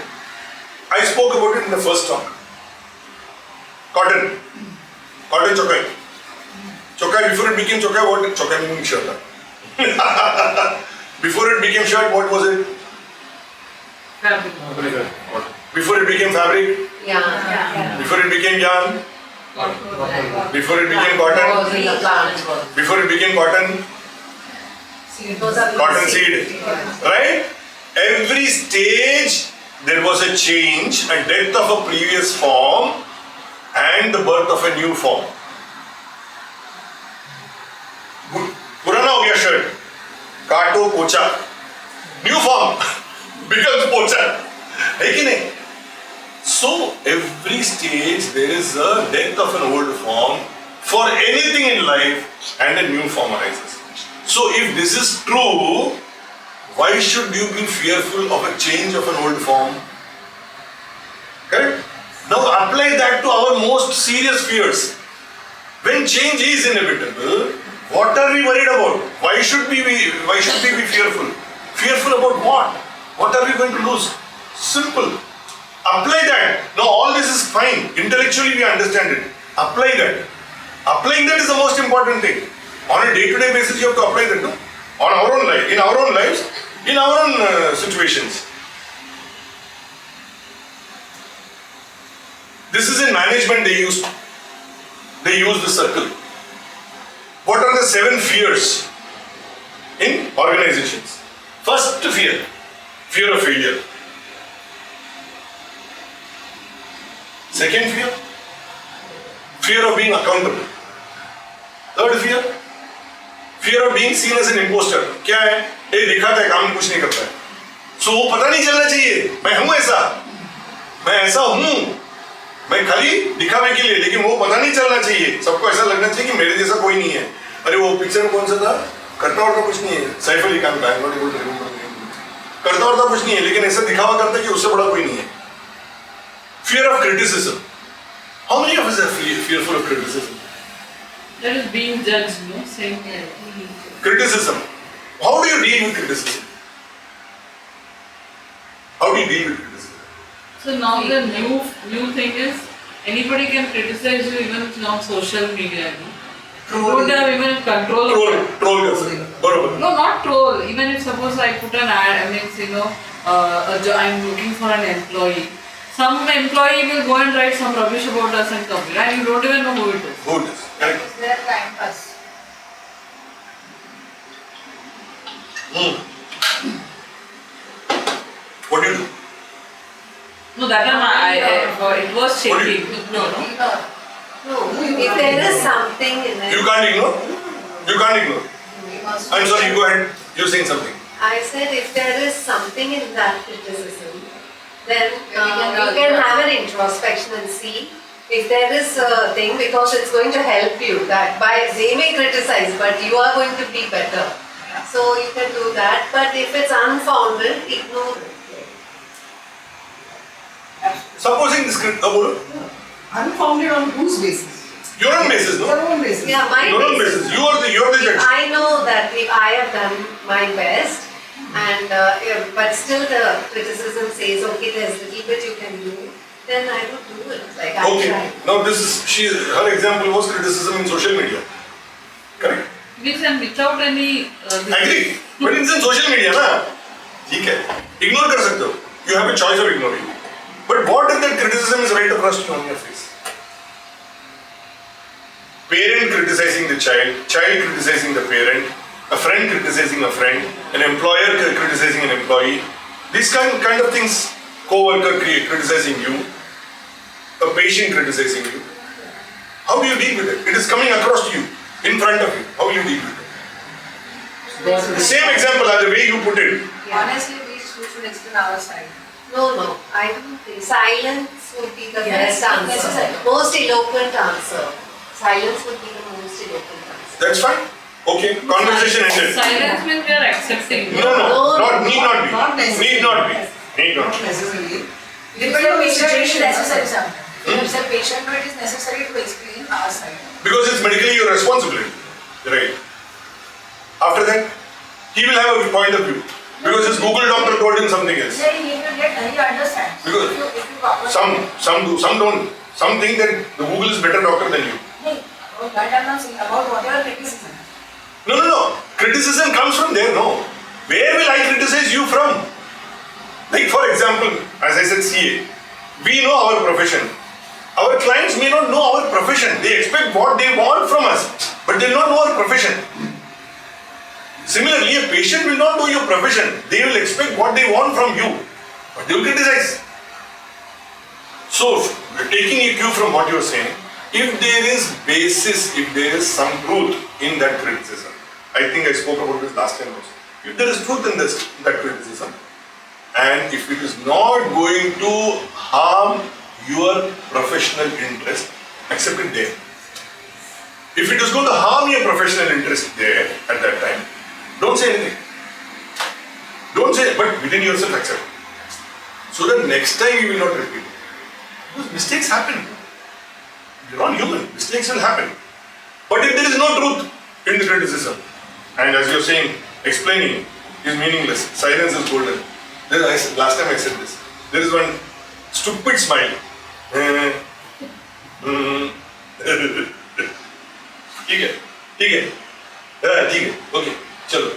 I spoke about it in the first talk. Cotton chokai. Chokai, before it became chokai, what? Chokai meaning shirt. Before it became shirt, what was it? Fabric. Before it became fabric? Yeah. Before it became yarn? Before it became cotton? Before it became cotton? Those are Cotton seed. Right? Every stage there was a change, a death of a previous form and the birth of a new form. पुराना हो गया shirt, काटो पोचा, new form becomes पोचा, है कि नहीं? So every stage there is a death of an old form for anything in life and a new form arises. So if this is true, why should you be fearful of a change of an old form? Correct? Now apply that to our most serious fears. When change is inevitable, what are we worried about? Why should we be fearful? Fearful about what? What are we going to lose? Simple. Apply that. Now all this is fine. Intellectually we understand it. Apply that. Applying that is the most important thing. On a day-to-day basis you have to apply that, no? On our own life, in our own lives, in our own situations. This is in management they use the circle. What are the 7 fears in organizations? First fear, fear of failure. Second fear, fear of being accountable. Third fear, fear of being seen as an imposter. क्या है? ये दिखाता है काम कुछ नहीं करता है. So वो पता नहीं चलना चाहिए मैं हूँ ऐसा, मैं ऐसा हूँ, मैं खाली दिखावे के लिए, लेकिन वो पता नहीं चलना चाहिए. सबको ऐसा लगना चाहिए कि मेरे जैसा कोई नहीं है. अरे वो पिक्चर में कौन सा था? करता और कुछ नहीं है. सैफ अली खान का करता और कुछ नहीं है, लेकिन ऐसा दिखावा करता है कि उससे बड़ा कोई नहीं है. Fear of criticism. How many of us are fearful of criticism? That is being judged, no? Same. Criticism. How do you deal with criticism? How do you deal with criticism? So now the new thing is anybody can criticize you even on social media. You don't have even control over it. Troll कर सकते हैं. बरोबर. No, not troll. Even if suppose I put an ad, I'm looking for an employee. Some employee will go and write some rubbish about us and come, and you don't even know who it is. Who it is? Correct. It's their time pass. What do you do? No, that time it was shaking. No. If there is something in it. You can't ignore. You can't ignore. I'm sorry. You go ahead. You're saying something. I said if there is something in that criticism, then you can have an introspection and see if there is a thing, because it's going to help you that they may criticize, but you are going to be better. So you can do that. But if it's unfounded, ignore it. Supposing this Unfounded on whose basis? your own basis, no? Your own basis. Yeah, my Your own basis. basis. You are the judge. I know that if I have done my best, and but still the criticism says, okay, there's little bit you can do, then I would do it. Like I Okay. try. Now this is her example was criticism in social media. Correct? Which and without any. Agree. But it's in social media, ना? ठीक है. Ignore कर सकते हो. You have a choice of ignoring. But what if that criticism is right across on your face? Parent criticizing the child criticizing the parent, a friend criticizing a friend, an employer criticizing an employee. These kind of things, co-worker criticizing you, a patient criticizing you. How do you deal with it? It is coming across to you, in front of you. How will you deal with it? The same example as the way you put it. Honestly, we should explain our side. No, I don't think. Silence would be the Yes, best answer. necessary. Most eloquent answer. Silence would be the most eloquent answer. That's fine. Okay, conversation ended. Silence means we are accepting. No, not need not be. Not necessary. Need not be. Need not Not be. necessarily. Depending on the Situation, situation, also. necessary sometimes. If it's a patient, no, it is necessary to explain our side. Because it's medically your responsibility. Right. After that, he will have a point of view. Because his Google doctor told him something else. Yeah, he will get, he understands. Because if you properly- some do, some don't. Some think that the Google is better doctor than you. No, about that I'm not saying, about whatever criticism. No. Criticism comes from there, no. Where will I criticize you from? Like for example, as I said, CA. We know our profession. Our clients may not know our profession. They expect what they want from us, but they don't know our profession. Similarly, a patient will not know your profession. They will expect what they want from you, but they will criticize. So, taking a cue from what you are saying, if there is basis, if there is some truth in that criticism, I think I spoke about this last time also. If there is truth in that criticism, and if it is not going to harm your professional interest, accept it there. If it is going to harm your professional interest there at that time, don't say anything. Don't say it, but within yourself accept. So that next time you will not repeat it. Because mistakes happen. You're all human. Mistakes will happen. But if there is no truth in the criticism, and as you're saying, explaining is meaningless, silence is golden. Last time I said this. There is one stupid smile. ठीक है, okay, चलो.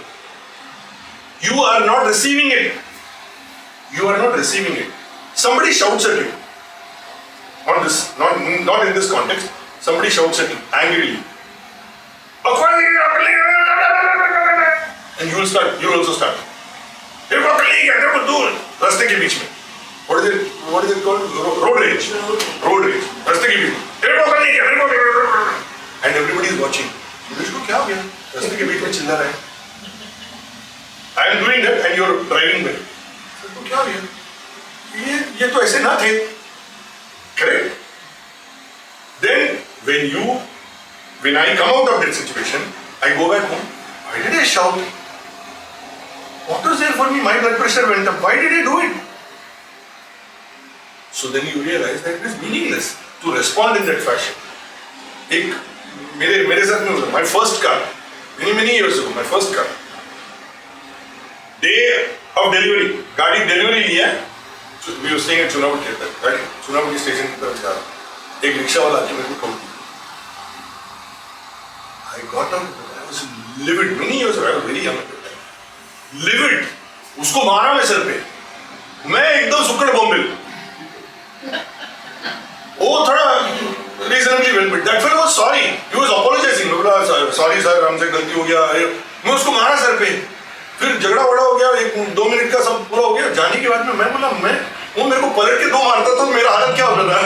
You are not receiving it. You are not receiving it. Somebody shouts at you. Not in this context. Somebody shouts at you angrily. And you will also start. रास्ते के बीच में. What is it called? Road rage. Road rage. रास्ते के बीच में. And everybody is watching. इसको क्या हो गया? रास्ते के बीच में चिल्ला रहा है. I am doing that and you are driving me. इसको क्या हो गया? ये तो ऐसे ना थे. Correct? Then when I come out of that situation, I go back home. Why did I shout? What was there for me? My blood pressure went up. Why did I do it? So then you realize that it is meaningless to respond in that fashion. मेरे साथ में हुआ. My first car, many years ago, my first car. Day of delivery, गाड़ी delivery लिया. We were staying at चुनावटी तक. चुनावटी station की तरफ जा रहा. एक रिक्शा वाला आके मेरे को ठोक दिया. I got out. I was livid. Many years ago, I was very young at that time. Livid. उसको मारा मैं सर पे. मैं एकदम सुकड़ बॉम्बिल. वो थोड़ा reasonably well, but that fellow was sorry. He was apologizing. मैं बोला sorry sir, हमसे गलती हो गया. मैं उसको मारा सर पे. फिर झगड़ा बड़ा हो गया. 2 मिनट का सब पूरा हो गया. जाने के बाद में मैं बोला वो मेरे को पलट के 2 मारता तो मेरा हालत क्या होता था?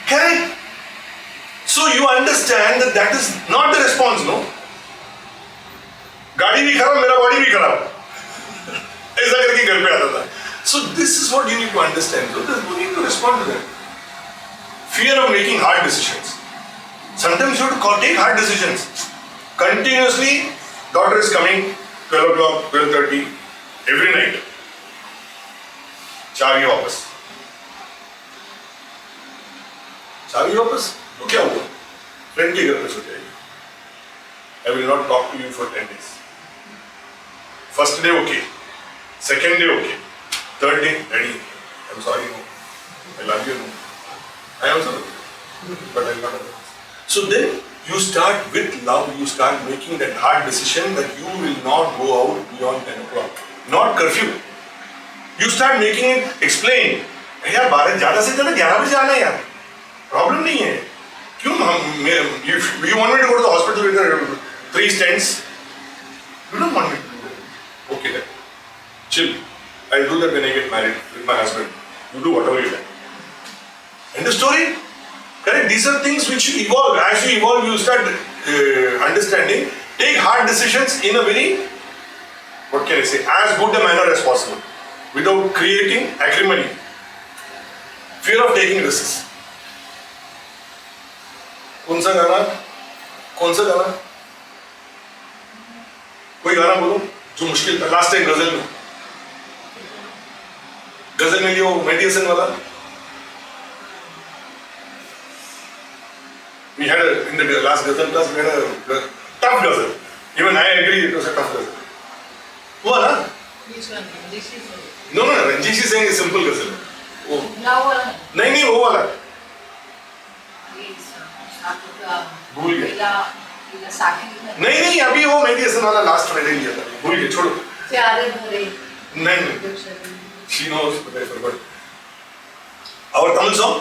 Correct? So you understand that is not the response, no? गाड़ी भी खराब, मेरा बॉडी भी खराब. ऐसा करके घर पे आता था. So this is what you need to understand. So you need to respond to that. Fear of making hard decisions. Sometimes you have to take hard decisions. Continuously, daughter is coming, 12 o'clock, 12:30, every night. चाबी वापस. चाबी वापस? तो क्या हुआ? Friend के घर पे सो जाएगी. I will not talk to you for 10 days. First day okay. Second day okay. Third day, Daddy, I'm sorry, no. I love you, no. I also love you. But I'm not. So then, You start with love, you start making that hard decision that you will not go out beyond 10 o'clock. Not curfew. You start making it explain. यार 12 ज़्यादा से ज़्यादा 11 बजे आना है यार. Problem नहीं है. क्यों you want me to go to the hospital with 3 stents? You don't want me to do that. Okay then. Chill. I'll do that when I get married with my husband. You do whatever you like. End of story? Correct? These are things which you evolve. As you evolve, you start understanding. Take hard decisions in a very, what can I say, as good a manner as possible. Without creating acrimony. Fear of taking risks. कौन सा गाना? कौन सा गाना? कोई गाना बोलो जो मुश्किल था लास्ट टाइम गजल में. गजल में वो मेडिटेशन वाला. We had in the last ghazal class, we had a tough ghazal. Even I agree it was a tough ghazal. हुआ ना? Which one? Ranjishi song. No, Ranjishi saying is simple ghazal. वो Now वाला? नहीं वो वाला. भूल गए. इला साकी नहीं अभी वो मेडिटेशन वाला लास्ट फ्राइडे लिया था. भूल गए छोड़ो. प्यारे भरे. नहीं. She knows, but I forgot. Our Tamil song.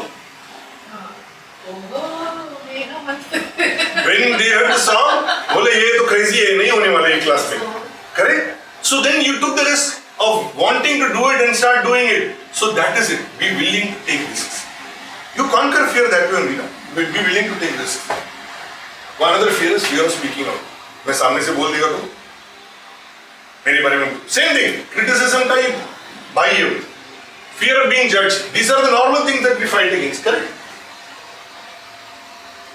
When they heard the song, बोले ये तो crazy है, नहीं होने वाला ये क्लास में. Correct? So then you took the risk of wanting to do it and start doing it. So that is it. Be willing to take risks. You conquer fear that way only ना. Be willing to take risks. One other fear is fear of speaking out. मैं सामने से बोल देगा तो मेरे बारे में same thing. Criticism का ही बाह्य. Fear of being judged. These are the normal things that we fight against. Correct?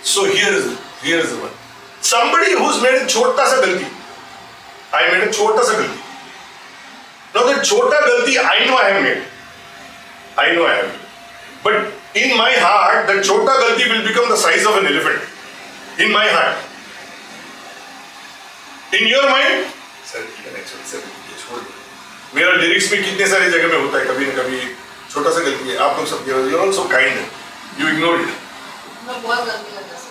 So here is the one. Somebody who's made a छोटा सा गलती. I made a छोटा सा गलती. Now that छोटा गलती I know I have made. But in my heart, that छोटा गलती will become the size of an elephant. In my heart. In your mind, sir, मेरा लिरिक्स में कितने सारे जगह में होता है कभी न कभी छोटा सा गलती है. आप लोग सब you're also kind. You ignore it. मैं बहुत गलती करता हूँ.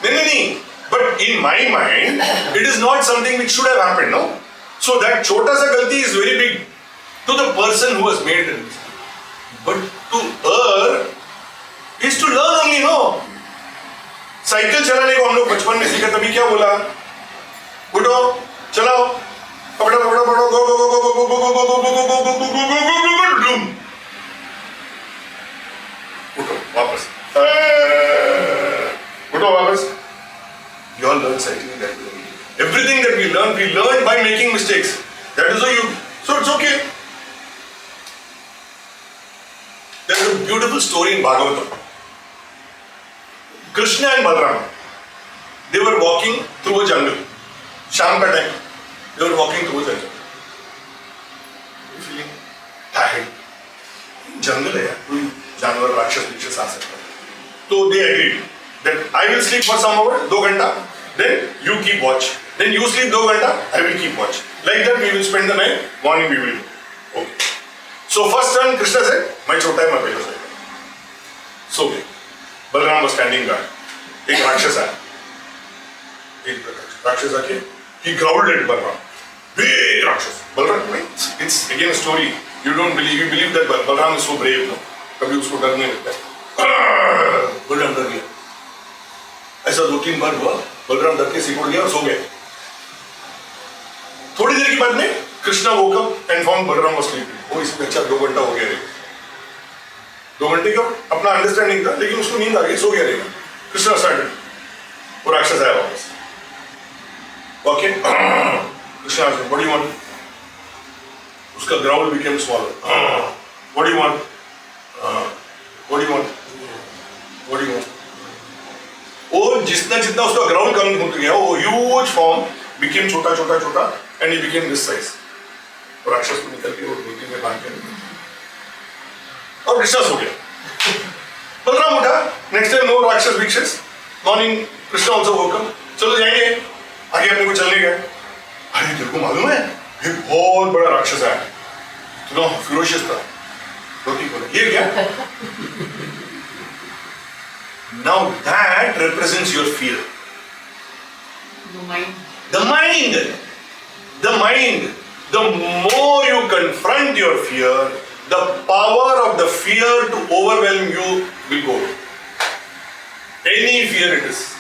नहीं. But in my mind, it is not something which should have happened, no? So that छोटा सा गलती is very big to the person who has made it. But to err is to learn only, no? Cycle चलाने को हम लोग बचपन में सीखा तभी क्या बोला? उठो, चलाओ, पकड़ो, गो गो गो गो गो गो गो गो गो गो गो गो गो गो गो गो डूम. उठो वापस. उठो वापस. You all learn cycling that way. Everything that we learn by making mistakes. That is how you. So it's okay. There is a beautiful story in Bhagavatam. Krishna and Balram, they were walking through a jungle. Sham ka time, they were walking through a jungle. You feeling tired? Jungle है यार, कोई जानवर राक्षस आ सकता है. So they agreed that I will sleep for some hour, 2 घंटा. Then you keep watch. Then you sleep 2 घंटा, I will keep watch. Like that we will spend the night. Morning we will do. Okay. So first time Krishna said, "मैं छोटा है मैं पहले सोएगा." So okay. Balram was standing guard. एक राक्षस आया. एक राक्षस आके he growled at Balram. Big राक्षस. Balram, it's again a story. You believe that Balram is so brave, no? कभी उसको डर नहीं लगता है. बलराम डर गया. ऐसा 2-3 बार हुआ. बलराम डर के सिकुड़ गया और सो गया. थोड़ी देर के बाद में Krishna woke up and found Balram was sleeping. वो इसमें अच्छा 2 घंटा हो गया. 2 घंटे का अपना अंडरस्टैंडिंग था लेकिन उसको नींद आ गई. सो गया रहेगा. कृष्णा स्टार्टेड. वो राक्षस आया वापस. Okay. Krishna asked, "What do you want?" उसका growl became smaller. What do you want? What do you want? What do you want? वो जितना उसका growl कम होता गया, वो huge form became छोटा and he became this size. और राक्षस को निकल के वो मीटिंग में बांध के और कृष्णा सो गया. बलराम उठा. Next time no rakshas bhikshas. Morning Krishna also woke up. चलो जाएंगे आगे अपने को चलने गए. अरे तेरे को मालूम है एक बहुत बड़ा राक्षस आया. इतना फिरोशियस था. रोटी बोला ये क्या? Now that represents your fear. The mind. The mind. The mind. The more you confront your fear, the power of the fear to overwhelm you will go. Any fear it is.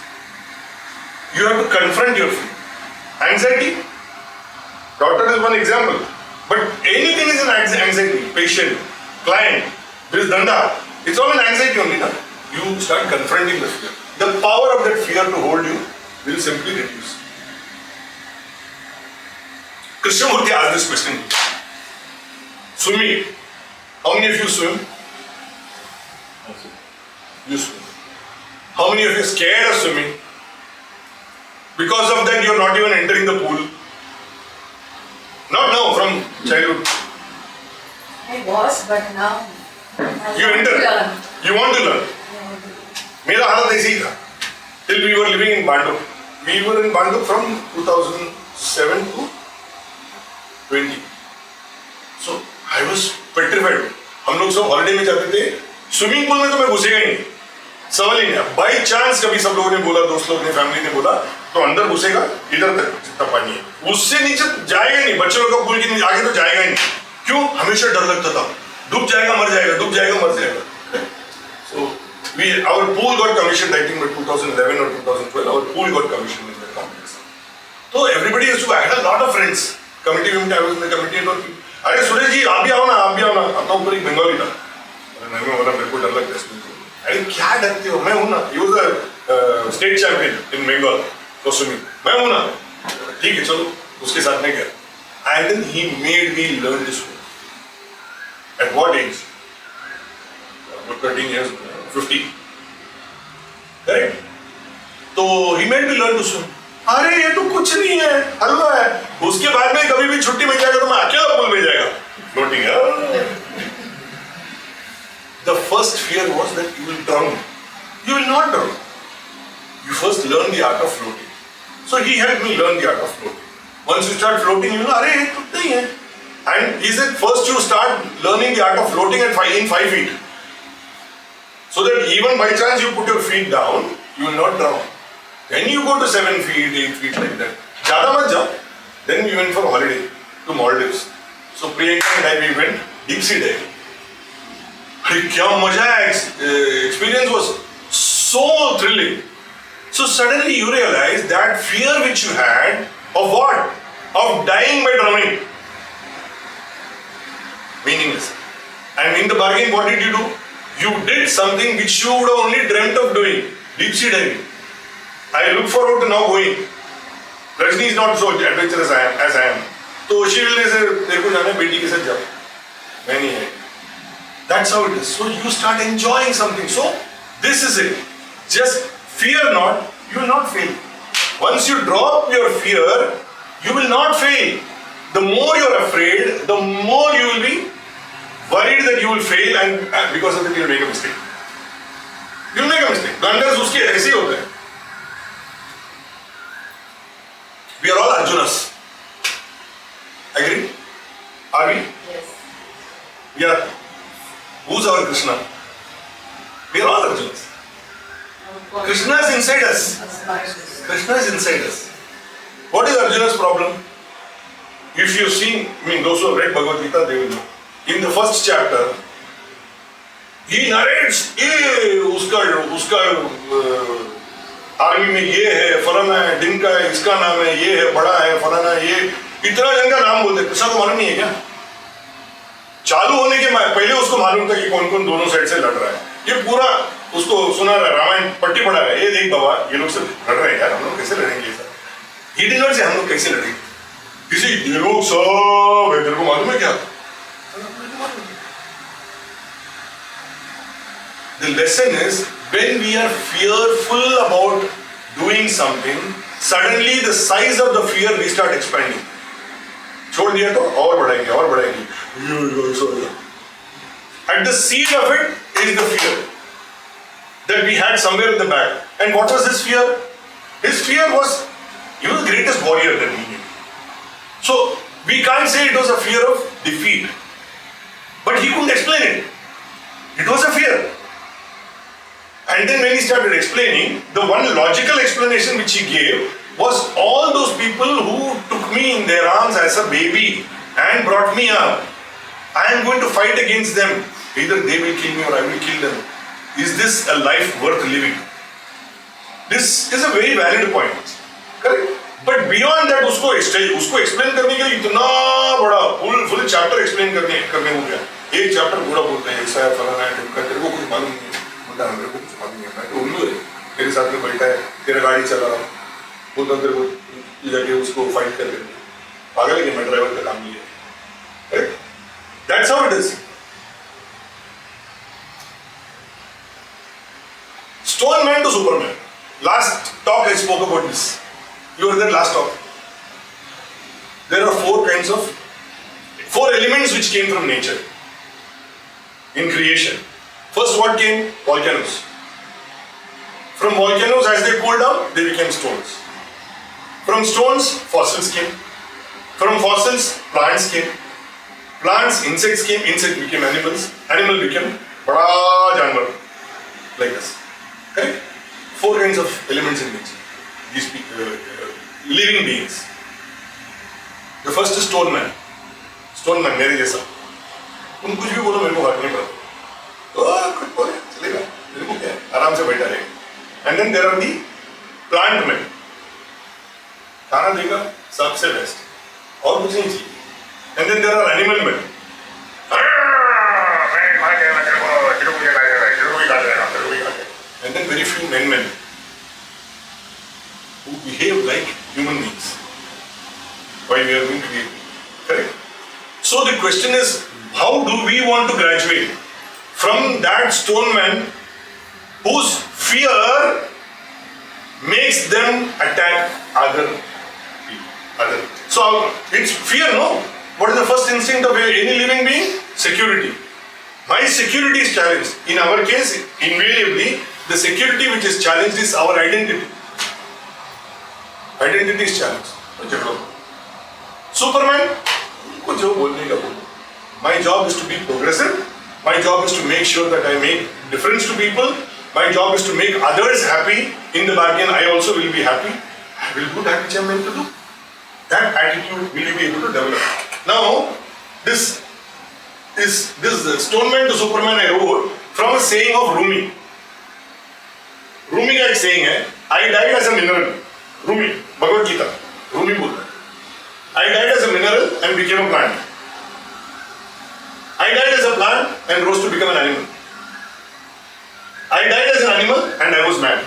You have to confront your fear. Anxiety. Doctor is one example. But anything is an anxiety. Patient, client, this danda. It's all an anxiety only. Na? You start confronting the fear. The power of that fear to hold you will simply reduce. Krishnamurti asked this question. Swimming. How many of you swim? You swim. How many of you are scared of swimming? Because of that you are not even entering the pool. Not now, from childhood. I was, but now I You want to enter. learn. You want to learn. मेरा हालत ऐसे ही था. Till we were living in Bandung. We were in Bandung from 2007 to 20. So I was petrified. हम लोग सब holiday में जाते थे. स्विमिंग पूल में तो मैं घुसेगा ही नहीं. सवाल ही नहीं. बाई चांस कभी सब लोगों ने बोला, दोस्त लोग ने, फैमिली ने बोला, तो अंदर घुसेगा इधर तक जितना पानी है. उससे नीचे जाएगा नहीं. बच्चों लोग का पूल के आगे तो जाएगा ही नहीं. क्यों? हमेशा डर लगता था. डूब जाएगा मर जाएगा, डूब जाएगा मर जाएगा. So our pool got commissioned, I think by 2011 or 2012. Our pool got commissioned in the complex. So everybody used to. I had a lot of friends. Committee में I was in the committee and all. अरे सुरेश जी आप भी आओ ना, आप भी आओ ना. अपना ऊपर एक बंगाली था. अरे नहीं मैं बोला मेरे को डर लगता है इसमें. अरे क्या डरते हो? मैं हूँ ना. He was a state champion in Bengal for swimming. मैं हूँ ना. ठीक है चलो उसके साथ में गया. And then he made me learn to swim. At what age? About 13 years, 50. Correct? तो he made me learn to swim. अरे ये तो कुछ नहीं है, हलवा है. उसके बाद में कभी भी छुट्टी मिल जाएगा तो मैं अकेला पूल में जाएगा. Floating. The first fear was that you will drown. You will not drown. You first learn the art of floating. So he helped me learn the art of floating. Once you start floating, you know, अरे ये तो नहीं है. And he said, first you start learning the art of floating in 5 feet. So that even by chance you put your feet down, you will not drown. Then you go to 7 feet, 8 feet like that. ज़्यादा मत जाओ. Then we went for holiday to Maldives. So Priyanka and I we went deep sea diving. अरे क्या मजा है! Experience was so thrilling. So suddenly you realize that fear which you had of what? Of dying by drowning. Meaningless. And in the bargain, what did you do? You did something which you would have only dreamt of doing. Deep sea diving. I look forward to now going. Rajni is not so adventurous as I am. So she will say, तेरे को जाना है बेटी के साथ जाओ. मैं नहीं है. That's how it is. So you start enjoying something. So this is it. Just fear not, you will not fail. Once you drop your fear, you will not fail. The more you are afraid, the more you will be worried that you will fail, and because of that you will make a mistake. You will make a mistake. Blunders उसके ऐसे ही होते हैं. We are all Arjunas. Agree? Are we? Yes. Yeah. Who's our Krishna? We are all Arjunas. Krishna is inside us. Krishna is inside us. What is Arjuna's problem? If you've seen, those who have read Bhagavad Gita, they will know. In the first chapter, he narrates, उसका army में ये है, फलाना है, दिन का है, इसका नाम है, ये है, बड़ा है, फलाना है, ये इतना जन का नाम बोलते. कृष्णा को मालूम नहीं है क्या? चालू होने के पहले उसको मालूम था कि कौन कौन दोनों साइड से लड़ रहा है. ये पूरा उसको सुना रहा है, रामायण पट्टी पढ़ा है. ये देख बाबा, ये लोग सब लड़ रहे हैं यार, हम लोग कैसे लड़ेंगे सर? ही डिड नॉट से हम लोग कैसे लड़ेंगे. किसी ये लोग सब है, तेरे को मालूम है क्या? The lesson is, when we are fearful about doing something, suddenly the size of the fear we start expanding. छोड़ दिया तो और बढ़ाएंगे, और बढ़ाएंगे. At the seed of it is the fear that we had somewhere in the back. And what was his fear? His fear was, he was the greatest warrior that we knew. So we can't say it was a fear of defeat, but he couldn't explain it. It was a fear. And then when he started explaining, the one logical explanation which he gave was all those people who took me in their arms as a baby and brought me up. I am going to fight against them. Either they will kill me or I will kill them. Is this a life worth living? This is a very valid point. Correct? But beyond that, उसको explain करने के लिए इतना बड़ा full chapter explain करने हो गया. एक chapter पूरा बोलते हैं ऐसा है फलाना है ढिमका तेरे को कुछ मालूम नहीं है. बोलता मेरे को कुछ मालूम नहीं है. मैं उल्लू है. तेरे साथ में बैठा है. तेरा गाड़ी चला रहा हूँ. बोलता तेरे को जाके उसको फाइट कर देंगे. पागल है कि मैं ड्राइवर का काम नहीं है. Correct? That's how it is. Stone man to Superman. Last talk I spoke about this. You were there last talk. There are four elements which came from nature in creation. First, what came? Volcanoes. From volcanoes, as they cooled down, they became stones. From stones, fossils came. From fossils, plants came. Plants, insects came. Insect became animals. Animal became bada janwar like us. Correct? Four kinds of elements in nature. These living beings. The first is stone man. Stone man, मेरे जैसा. तुम कुछ भी बोलो मेरे को फर्क नहीं पड़ता. तो कुछ बोले चलेगा. मेरे को क्या? आराम से बैठा रहे. And then there are the plant men. खाना देगा सबसे best. और कुछ नहीं चाहिए. And then there are animal men. And then very few men who behave like human beings while we are being created. Correct? So the question is, how do we want to graduate from that stone man whose fear makes them attack other people? So it's fear, no? What is the first instinct of any living being? Security. My security is challenged. In our case, invariably, the security which is challenged is our identity. Identity is challenged. Superman, कुछ जो बोलने का बोलो. My job is to be progressive. My job is to make sure that I make difference to people. My job is to make others happy. In the bargain, I also will be happy. I will do that which I am meant to do. That attitude will you be able to develop. Now, this Stone Man to Superman I wrote from a saying of Rumi. Rumi का एक saying है, I died as a mineral. Rumi, Bhagavad Gita. Rumi बोलता है. I died as a mineral and became a plant. I died as a plant and rose to become an animal. I died as an animal and I was mad.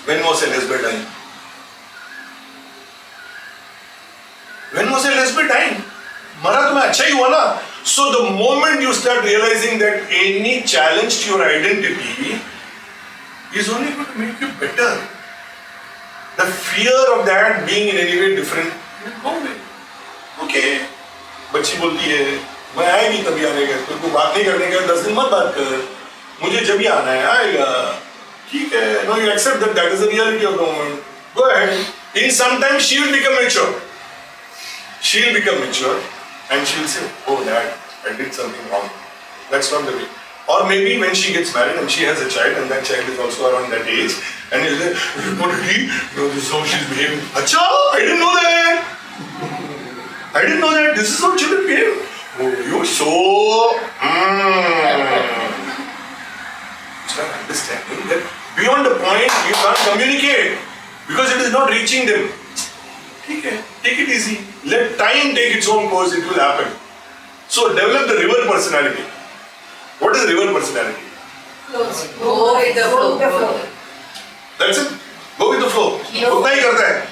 When was Elizabeth dying? When was Elizabeth dying? मरा तो मैं अच्छा ही हुआ ना. So the moment you start realizing that any challenge to your identity is only going to make you better. The fear of that being in any way different will go away. Okay. बच्ची बोलती है मैं आएगी तभी आने का. तेरे को बात नहीं करने का 10 दिन मत बात कर. मुझे जब ही आना है आएगा. ठीक है. No, you accept that is the reality of the moment. Go ahead. In some time she will become mature. She'll become mature and she'll say, oh dad, I did something wrong. That's not the way. Or maybe when she gets married and she has a child and that child is also around that age and he'll say, what did he? No, this is how she's behaving. Acha, I didn't know that. I didn't know that. This is how children behave. Oh, you're so... Start understanding that beyond the point you can't communicate because it is not reaching them. Okay, take it easy. Let time take its own course, it will happen. So develop the river personality. What is river personality? Go with the flow. That's it. Go with the flow. उतना ही करता है.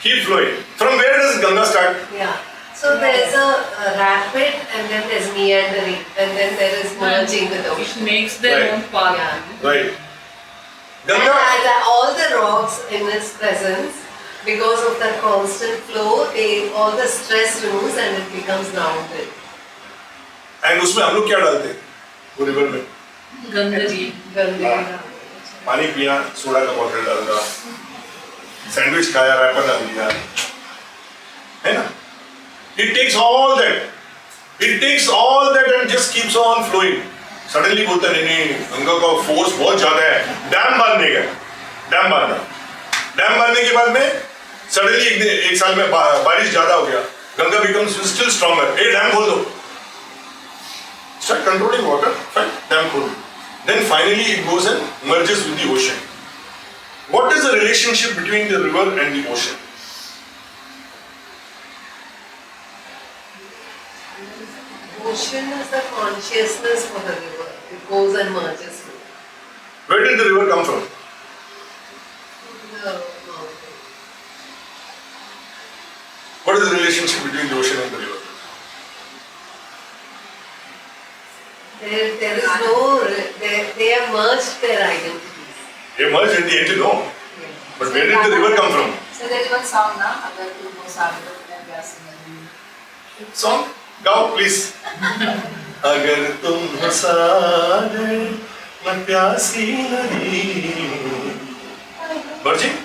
Keep flowing. From where does Ganga start? Yeah. So there's a rapid and then there's meandering and then there is merging with the It ocean. makes their Right. own path. Yeah. Right. And Ganga. all the rocks in its presence, because of that constant flow, all the stress removes and it becomes rounded. And उसमें हम लोग क्या डालते हैं? वो river में. Gandhi. Gandhi. पानी पिया, सोडा का बॉटल डाल दिया, सैंडविच खाया, रैपर डाल दिया, है ना? It takes all that. It takes all that and just keeps on flowing. Suddenly बोलता नहीं गंगा का फोर्स बहुत ज्यादा है, डैम बांधने का, डैम बांधना. डैम बनने के बाद में सडनली एक साल में बारिश ज्यादा हो गया, गंगा becomes still stronger. ए डैम खोल दो, start controlling water, fine, dam खोल दो. Then finally it goes and merges with the ocean. What is the relationship between the river and the ocean? Ocean is the consciousness for the river. It goes and merges with Where did the river come from? the mountain. What is the relationship between the ocean and the river? There is no, they have merged their identities. They merged at the end, no. But where did the river come from? So there is one song na, agar tu ho sagar mein pyasi nahi. Song? Go, please. अगर तुम हो सागर मैं प्यासी नदी. Merging?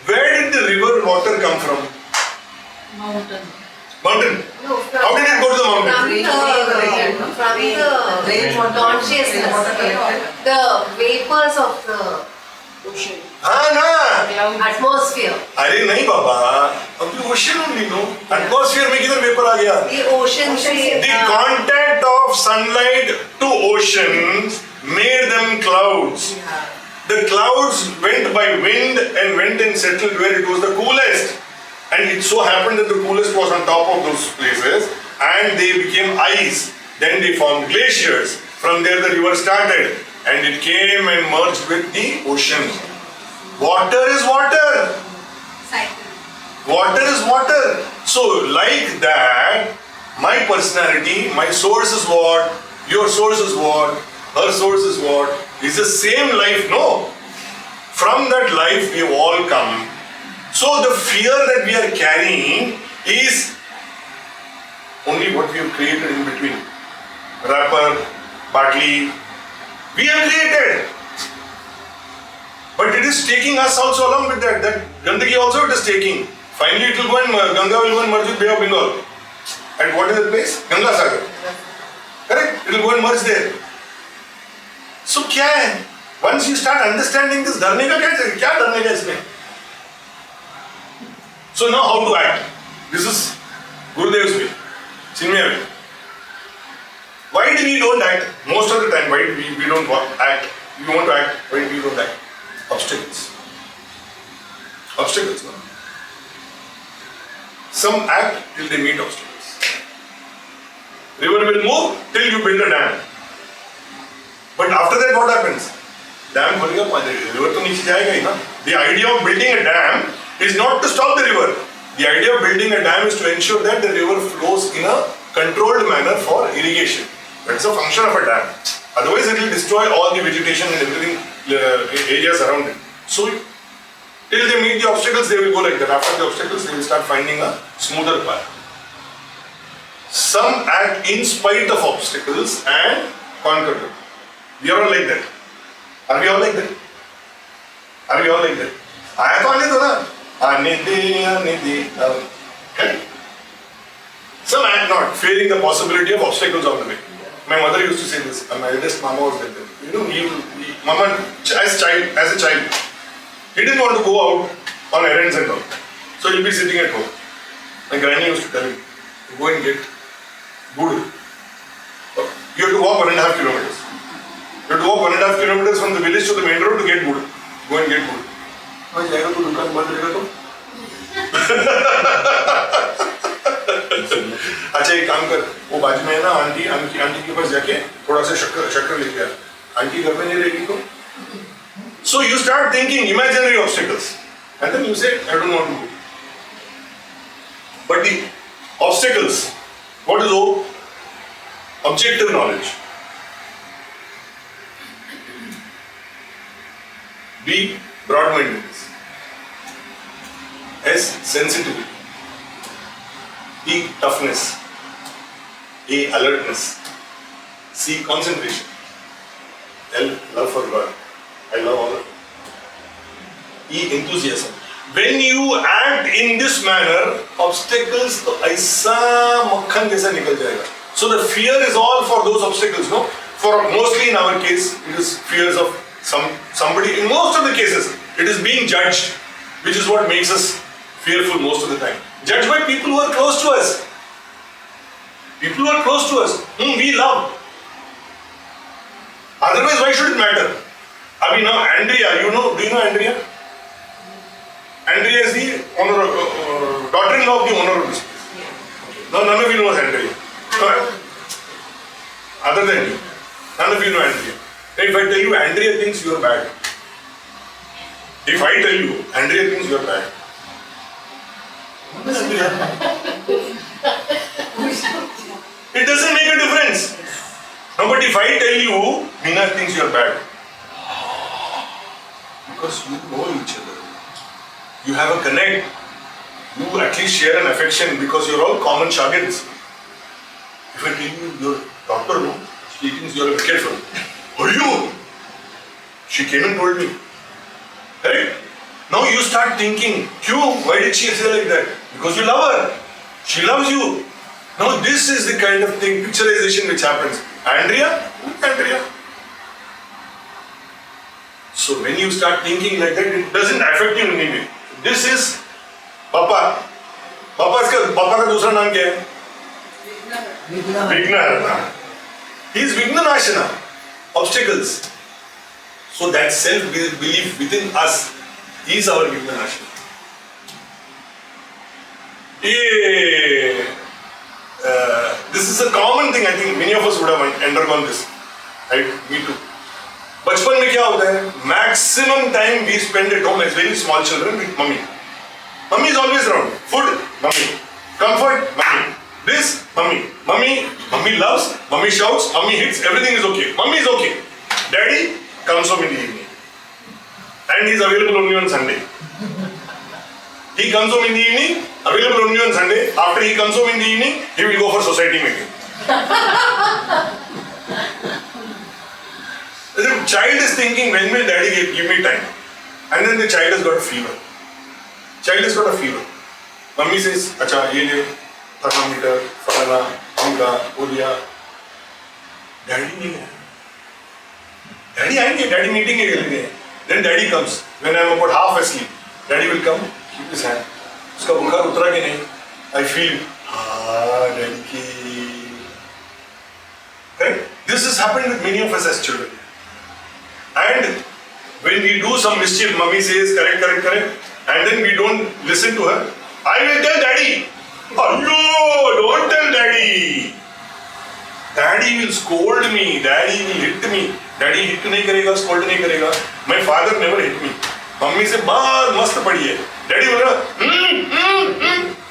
Where did the river water come from? Mountain. Mountain. No, How did it go to the mountain? From the consciousness, the vapors of the ocean, हाँ ना. Cloud. atmosphere. अरे नहीं बाबा, अब तो ocean only no. Atmosphere में किधर vapor आ गया? The ocean से The contact of sunlight to ocean made them clouds. The clouds went by wind and went and settled where it was the coolest. And it so happened that the coolest was on top of those places and they became ice. Then they formed glaciers. From there the river started and it came and merged with the ocean. Water is water. Water is water. So like that, my personality, my source is what, your source is what, her source is what, is the same life, no? From that life we have all come. So the fear that we are carrying is only what we have created in between. Wrapper, Bartley, we have created. But it is taking us also along with that. That Gandagi also it is taking. Finally it will go and Ganga will go and merge with Bay of Bengal. And what is the place? Ganga Sagar. Correct? It will go and merge there. So क्या है? Once you start understanding this, डरने का क्या डरने का इसमें? So now how to act? This is Gurudev's way, Chinmaya way. Why do we don't act? Most of the time, why do we don't act? We want to act, why do we don't act? Obstacles. Obstacles, no? Some act till they meet obstacles. River will move till you build a dam. But after that what happens? Dam खुलेगा, river तो नीचे जाएगा ही ना. The idea of building a dam is not to stop the river. The idea of building a dam is to ensure that the river flows in a controlled manner for irrigation. That's the function of a dam. Otherwise it will destroy all the vegetation and everything, areas around it. So till they meet the obstacles, they will go like that. After the obstacles, they will start finding a smoother path. Some act in spite of obstacles and conquer them. We are all like that. Are we all like that? Are we all like that? आया तो आने दो ना. आने दे. Correct? Some act not, fearing the possibility of obstacles on the way. My mother used to say this. My eldest mama was like that. You know, mama as a child, he didn't want to go out on errands and all. So he'll be sitting at home. My granny used to tell him, go and get wood. You have to walk 1.5 kilometers. You have to walk 1.5 kilometers from the village to the main road to get wood. Go and get wood. हाँ जाएगा तो दुकान बंद रहेगा तो अच्छा एक काम कर वो बाजू में है ना आंटी के पास जाके थोड़ा सा शक्कर लेके आ आंटी घर में नहीं रहेगी तो so you start thinking imaginary obstacles and then you say I don't want to go but the obstacles what is O? Objective knowledge. B. Broad-mindedness. S. Sensitivity. E. Toughness. A. Alertness. C. Concentration. L. Love for God. I love all of it. E. Enthusiasm. When you act in this manner, obstacles तो ऐसा मक्खन जैसा निकल जाएगा. So the fear is all for those obstacles, no? For mostly in our case, it is fears of somebody. In most of the cases, It is being judged, which is what makes us fearful most of the time. Judged by people who are close to us. People who are close to us, whom we love. Otherwise, why should it matter? I mean, now Andrea, do you know Andrea? Andrea is the daughter-in-law of the owner of this place. No, none of you knows Andrea. Other than you, none of you know Andrea. Now, if I tell you Andrea thinks you are bad, if I tell you Andrea thinks you are bad, it doesn't make a difference. No, but if I tell you Meena thinks you are bad, because you know each other, you have a connect, you at least share an affection because you're all common shagids. If I tell you your doctor, no, she thinks you're a careful. Who are you? She came and told me. Correct? Now you start thinking, why did she say like that? Because you love her. She loves you. Now this is the kind of thing, picturization which happens. Andrea? Andrea. So when you start thinking like that, it doesn't affect you in any way. This is Papa. Papa का दूसरा नाम क्या है? Vigna. He is Vignanashana. Obstacles. So that self-belief within us is our Vignanashana. This is a common thing. I think many of us would have undergone this. Right? Me too. बचपन में क्या होता है? Maximum time we spend at home as very small children with mummy. Mummy is always around. Food, mummy. Comfort, mummy. This, mummy. Mummy loves, mummy shouts, mummy hits, everything is okay. Mummy is okay. Daddy comes home in the evening. And he is available only on Sunday. He comes home in the evening, available only on Sunday. After he comes home in the evening, he will go for society meeting. The child is thinking, when will daddy give me time? And then the child has got a fever. Mummy says, acha, ye le, thermometer, falana, amka, odiya. Daddy nahi hai. Daddy aayenge, daddy meeting ke liye. Then daddy comes. When I am about half asleep, daddy will come, keep his hand. Uska bukhar utra ke nahi. I feel, daddy ki. Correct? This has happened with many of us as children. And when we do some mischief, mummy says, correct, and then we don't listen to her, I will tell daddy. Oh no, don't tell daddy. Daddy will scold me, daddy will hit me. Daddy hit nahi karega, scold nahi karega. My father never hit me. Mummy से बहुत मस्त पड़ी है. Daddy बोल रहा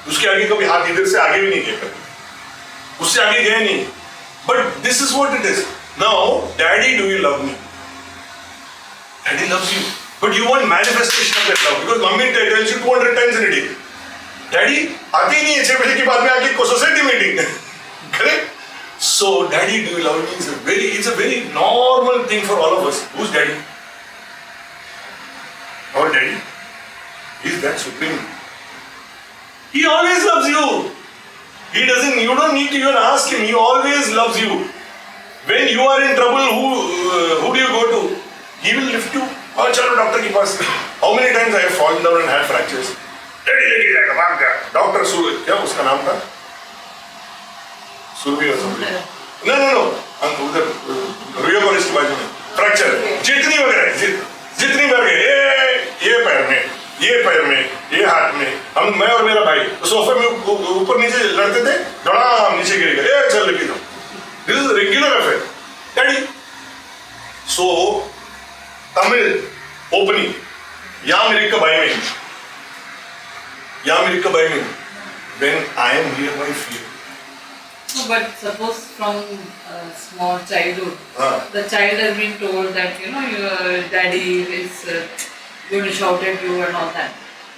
उसके आगे कभी हाथ इधर से आगे भी नहीं गया कभी. उससे आगे गया नहीं. But this is what it is. Now, daddy, do you love me? Daddy loves you. But you want manifestation of that love. Because mummy tells you 200 times in a day. Daddy, आते ही नहीं है 6 बजे के बाद में आके को society meeting. Correct? So, daddy, do you love me? It's a very normal thing for all of us. Who's daddy? Our daddy. He's that supreme. He always loves you. You don't need to even ask him. He always loves you. When you are in trouble, who do you go to? He will lift you. Oh, chalo doctor ke paas. How many times I have fallen down and had fractures? Daddy leke jayega, भाग जा. Doctor Survi, क्या उसका नाम था? Survi or something? No. उधर Rio College के बाजू में fracture. जितनी बार गए, ये पैर में, ये हाथ में, मैं और मेरा भाई सोफे में ऊपर नीचे लड़ते थे, धड़ाम नीचे गिर गए, चल लगी तो. This is a regular affair. Daddy. So, Tamil opening. Yamirikka by me. When I am here, my fear. No, but suppose from small childhood, the child has been told that your daddy is going to shout at you and all that.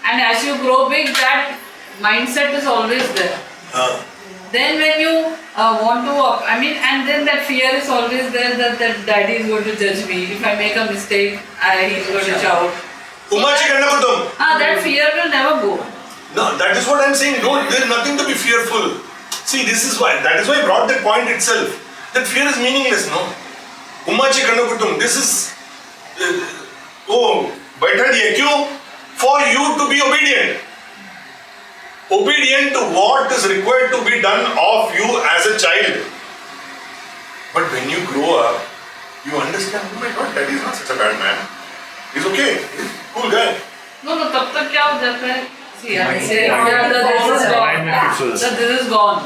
And as you grow big, that mindset is always there. Then when you want to, and then that fear is always there that daddy is going to judge me. If I make a mistake, he's going to shout. That fear will never go. No, that is what I am saying. There is nothing to be fearful. See, that is why I brought that point itself. That fear is meaningless, no? Umachi Kandakutum, this is, बैठा दिया क्यों? For you to be obedient. Obedient to what is required to be done of you as a child. But when you grow up, you understand, oh my God, daddy is not such a bad man. He's okay. He's a cool guy. No, तब तक क्या हो जाता है? See, I say, Mind- this is gone. Yeah. So this is gone.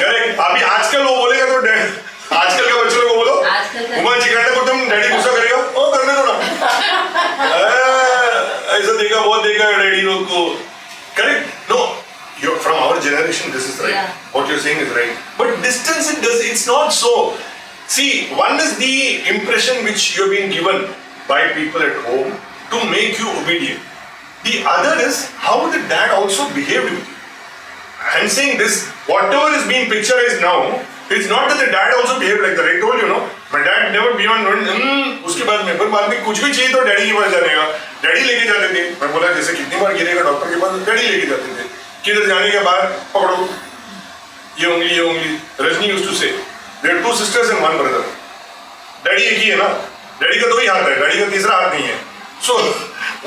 Correct. अभी आजकल वो बोलेगा तो डैड, आजकल के बच्चों को बोलो, उमर चिकराने को तुम डैडी गुस्सा करेगा, ओ करने दो ना। ऐसा देखा, बहुत देखा है डैडी लोग को। Correct? No. You're from our generation, this is right. Yeah. What you're saying is right. But distance, it's not so. See, one is the impression which you're being given by people at home to make you obedient. The other is how the dad also behaved with you. I'm saying this, whatever is being picturized now, it's not that the dad also behaved like that. I told you, no? My dad never beyond, उसके बाद में कुछ भी चाहिए तो daddy के पास जाने का, डैडी लेके जाते थे। मैं बोला जैसे कितनी बार गिरेगा डॉक्टर के पास, डैडी लेके जाते थे। किधर जाने के बाद पकड़ो ये उंगली Rajni used to say there 2 sisters and 1 brother. Daddy एक ही है ना, डैडी का 2 ही हाथ है, डैडी का तीसरा हाथ नहीं है. So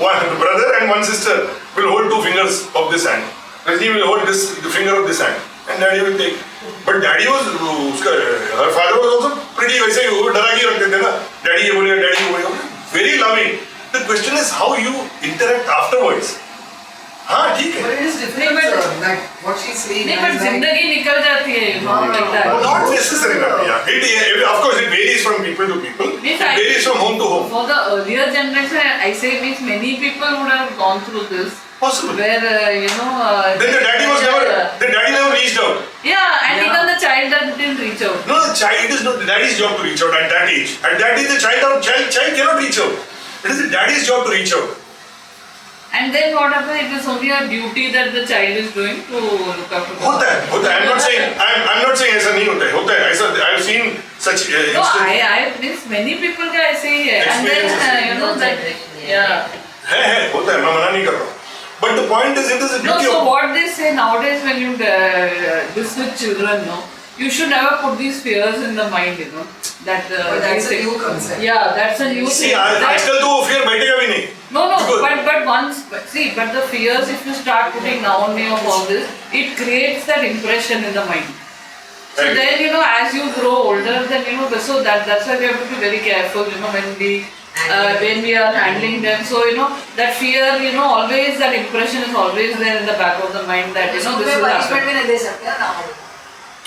one brother and 1 sister will hold 2 fingers of this hand. Rajni will hold the finger of this hand and daddy will take. But daddy was her father was also pretty वैसे ही वो डरा के रखते थे ना, daddy ये बोलेगा, very loving. The question is how you interact afterwards. हाँ ठीक है. But it is different, sir. Like what she's saying. नहीं, but is like, जिंदगी निकल जाती है, you know, like that. Not necessary. Yeah. Of course, it varies from people to people. Yes, It varies from home to home. For the earlier generation, I say means many people would have gone through this. Possible. Where you know. Then the daddy never reached out. Yeah, and even the child that didn't reach out. No, the child, it is not the daddy's job to reach out at that age. At that age, the child cannot reach out. It is the daddy's job to reach out. And then what happens? It is only a duty that the child is doing to look after. होता है. I'm not saying ऐसा नहीं होता है. ऐसा I've seen such No, instances. I means many people का ऐसे ही है. And then you know that yeah. है होता है. मैं मना नहीं कर रहा हूँ. But the point is, it is a No, duty so of. what they say nowadays when you this with children, no, you should never put these fears in the mind, you know. That But that's they a say- new concept. Yeah, that's a new See, thing. That- आजकल तो वो fear बैठेगा भी नहीं. No, Because- but once, but the fears, if you start putting down of all this, it creates that impression in the mind. So Right. then, you know, as you grow older, then, you know, so that's why we have to be very careful, you know, when we are handling them. So, you know, that fear, you know, always, that impression is always there in the back of the mind that, you know, this will punishment happen. भी नहीं दे सकते ना हम।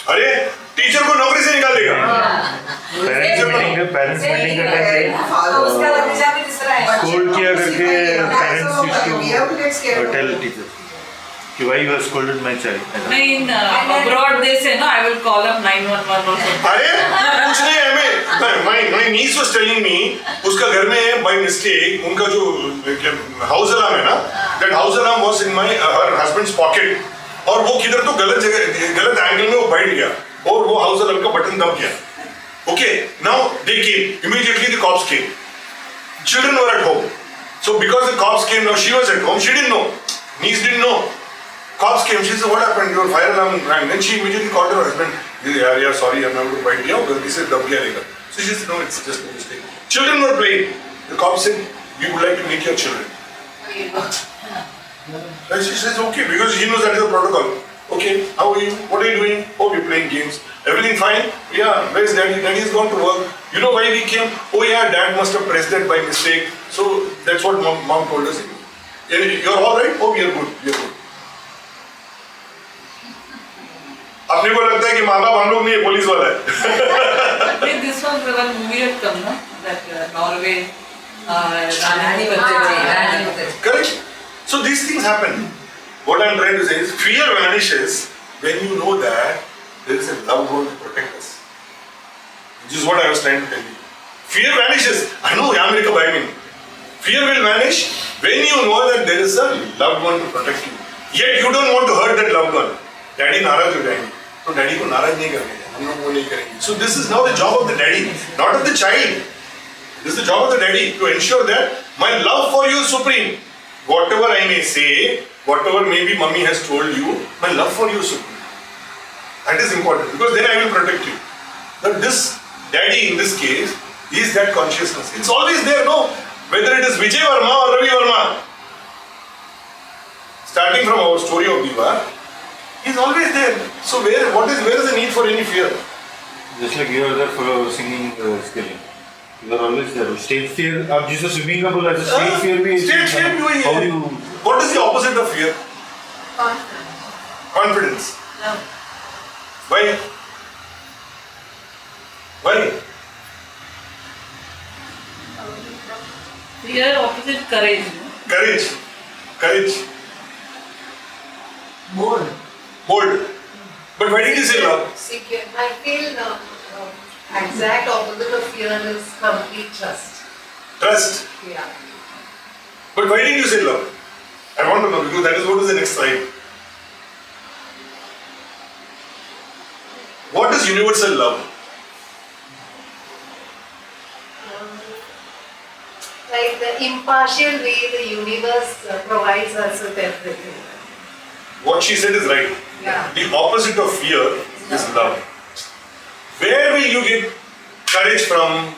अरे teacher को नौकरी से निकाल देगा. पेरेंट्स मीटिंग का टाइम तो उसका नतीजा भी तीसरा है। स्कूल किया करके parents We have to get used scared. To tell teacher कि why you have scolded my child. No, in abroad they say, no, I will call up 911 or something. अरे कुछ नहीं है. My niece was telling me उसका घर में by mistake उनका जो house alarm है ना, that house alarm was in her husband's pocket. और वो किधर तो गलत एंगल में वो बैठ गया और वो हाउस अलार्म का बटन दब गया. Okay, now they came. Immediately the cops came. Children were at home. So because the cops came, now she was at home. She didn't know. Niece didn't know. Cops came. She said, "What happened? Your fire alarm rang." Then she immediately called her husband. Yeah, sorry, I'm not going to bite you. He said, "Dab gaya रहेगा." So she said, "No, it's just a mistake." Children were playing. The cops said, "We would like to meet your children." And she says, "Okay," because he knows that is the protocol. "Okay, how are you? What are you doing?" "Oh, we're playing games." "Everything fine?" "Yeah." "Where's daddy?" "Daddy's gone to work." "You know why we came?" "Oh yeah, dad must have pressed it by mistake." So that's what mom told us. "You're all right?" "Oh, we are good. We are good." अपने को लगता है कि माँ बाप हम लोग नहीं है, पुलिस वाला है. This was one movie had come, no? That Norway. रानी बनते थे। Correct? So these things happen. What I'm trying to say is fear vanishes when you know that there is a loved one to protect us. Which is what I was trying to tell you. Fear vanishes. I know America by me. Fear will vanish when you know that there is a loved one to protect you. Yet you don't want to hurt that loved one. Daddy नाराज हो जाएंगे. तो daddy को नाराज नहीं करेंगे. हम लोग वो नहीं करेंगे. So this is now the job of the daddy, not of the child. This is the job of the daddy to ensure that my love for you is supreme. Whatever I may say, whatever maybe mummy has told you, my love for you is supreme. That is important because then I will protect you. But this daddy in this case is that consciousness. It's always there, no? whether it is Vijay Verma or Ravi Verma, starting from our story of Diva, he's always there. So where is the need for any fear? Just like you are there for singing skill. You are always there. Stage fear. आप जिसे swimming का बोला, stage fear भी. Stage fear भी वही How है. do you? What is the opposite of fear? Confidence. Why? Why? Fear opposite courage. No? Courage. Courage. Bold. Bold. But why did you say love? Secure. I feel exact opposite of fear is complete trust. Trust. Yeah. But why did you say love? I want to know because that is what is the next slide. What is universal love? Like the impartial way the universe provides us with everything. What she said is right. Yeah. The opposite of fear is love. Where will you get courage from?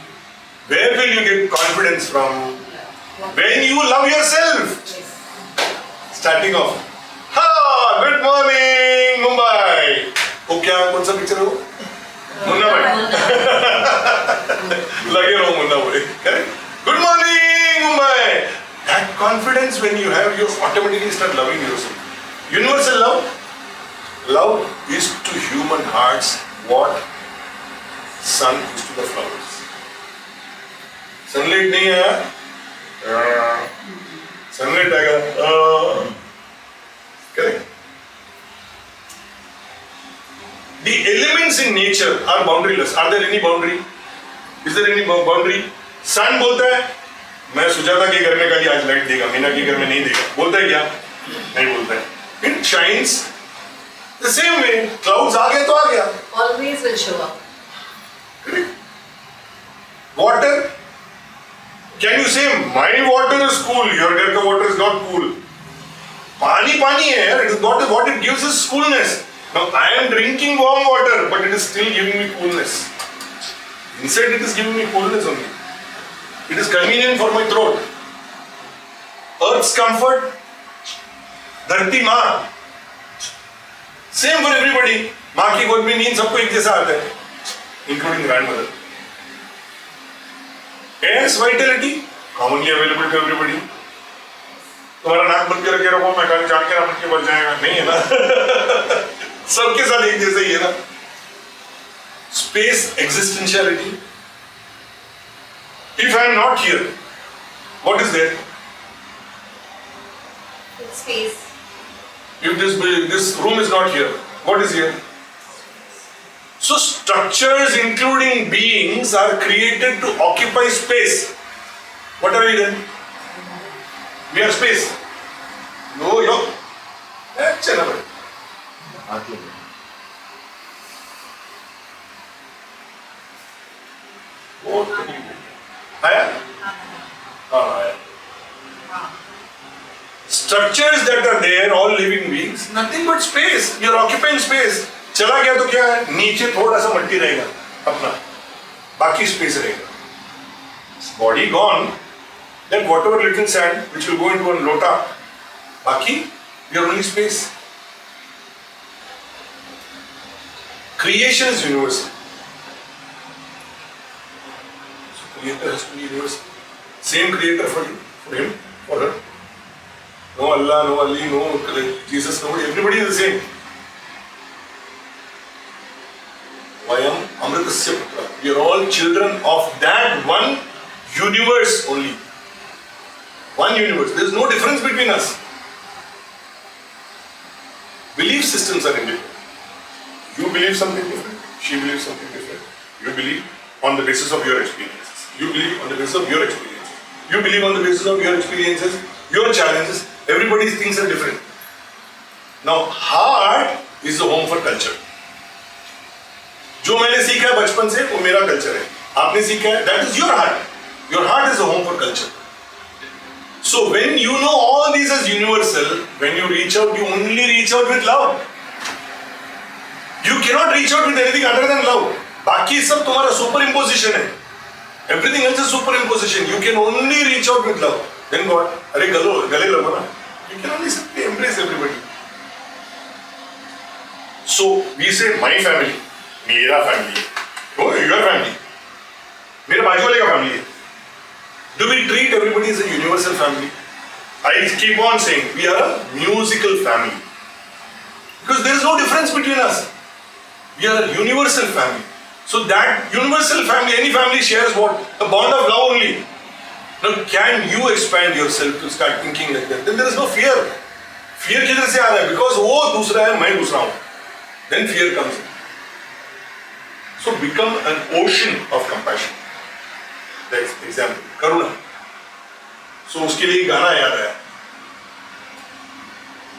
Where will you get confidence from? When you love yourself. Starting off. Ha! Good morning, Mumbai. वो क्या कौन सा picture है वो? मुन्ना भाई. लगे रहो मुन्ना भाई. Correct? Good morning, Mumbai. That confidence when you have, you automatically start loving yourself. Universal love. Love is to human hearts what sun is to the flowers. Sunlight नहीं है. Sunlight आएगा. Correct. The elements in nature are boundaryless. Are there any boundary? Is there any boundary? Sun बोलता है मैं सुजाता के घर में कल आज लाइट देगा, मीना के घर में नहीं देगा. बोलता है क्या? नहीं बोलता है. It shines the same way. Clouds आ गए तो आ गया. Always will show up. Correct. Water. Can you say my water is cool? Your घर का water is not cool. पानी पानी है यार. It is not what it gives us coolness. Now I am drinking warm water, but it is still giving me coolness. Inside it is giving me coolness only. It is convenient for my throat. Earth's comfort. धरती माँ. Same for everybody. माँ की गोद में नींद सबको एक जैसा आता है, including grandmother. Air's vitality commonly available to everybody. तुम्हारा नाक बंद के रखे रखो, मैं कल जान के नाक के बच जाएगा, नहीं है ना? सबके साथ एक जैसे ही है ना? Space existentiality. If I am not here, what is there? Space. If this room is not here, what is here? So structures including beings are created to occupy space. What are we then? We are space. No, yo. That's another. आया? हाँ आया. Structures that are there, all living beings, nothing but space. You're occupying space. चला गया तो क्या है? नीचे थोड़ा सा मट्टी रहेगा अपना, बाकी स्पेस रहेगा. Body gone, then whatever little sand which will go into one lota, बाकी you're only space. Creation is universal. So creator has to be universal. Same creator for you, for him, for her. No Allah, no Ali, no Jesus, nobody. Everybody is the same. Vayam Amritasya Putra. We are all children of that one universe only. One universe. There is no difference between us. Belief systems are indifferent. You believe something different. She believes something different. You believe on the basis of your experiences. You believe on the basis of your experiences. You believe on the basis of your experiences, your challenges. Everybody's things are different. Now, heart is the home for culture. जो मैंने सीखा है बचपन से वो मेरा culture है. आपने सीखा है, that is your heart. Your heart is the home for culture. So when you know all these as universal, when you reach out, you only reach out with love. You cannot reach out with anything other than love. बाकी सब तुम्हारा super imposition है. Everything else is superimposition. You can only reach out with love. Then what? Arey gale lago na. You can only simply embrace everybody. So we say my family, mera family. Oh, your family. Mera baaju wale ka family hai. Do we treat everybody as a universal family? I keep on saying we are a musical family. Because there is no difference between us. We are a universal family. So that universal family, any family shares what? A bond of love only. Now can you expand yourself to start thinking like that? Then there is no fear. Fear किधर से आ रहा है? Because वो दूसरा है, मैं दूसरा हूँ. Then fear comes in. So become an ocean of compassion. That's example. Karuna. So उसके लिए गाना याद आया.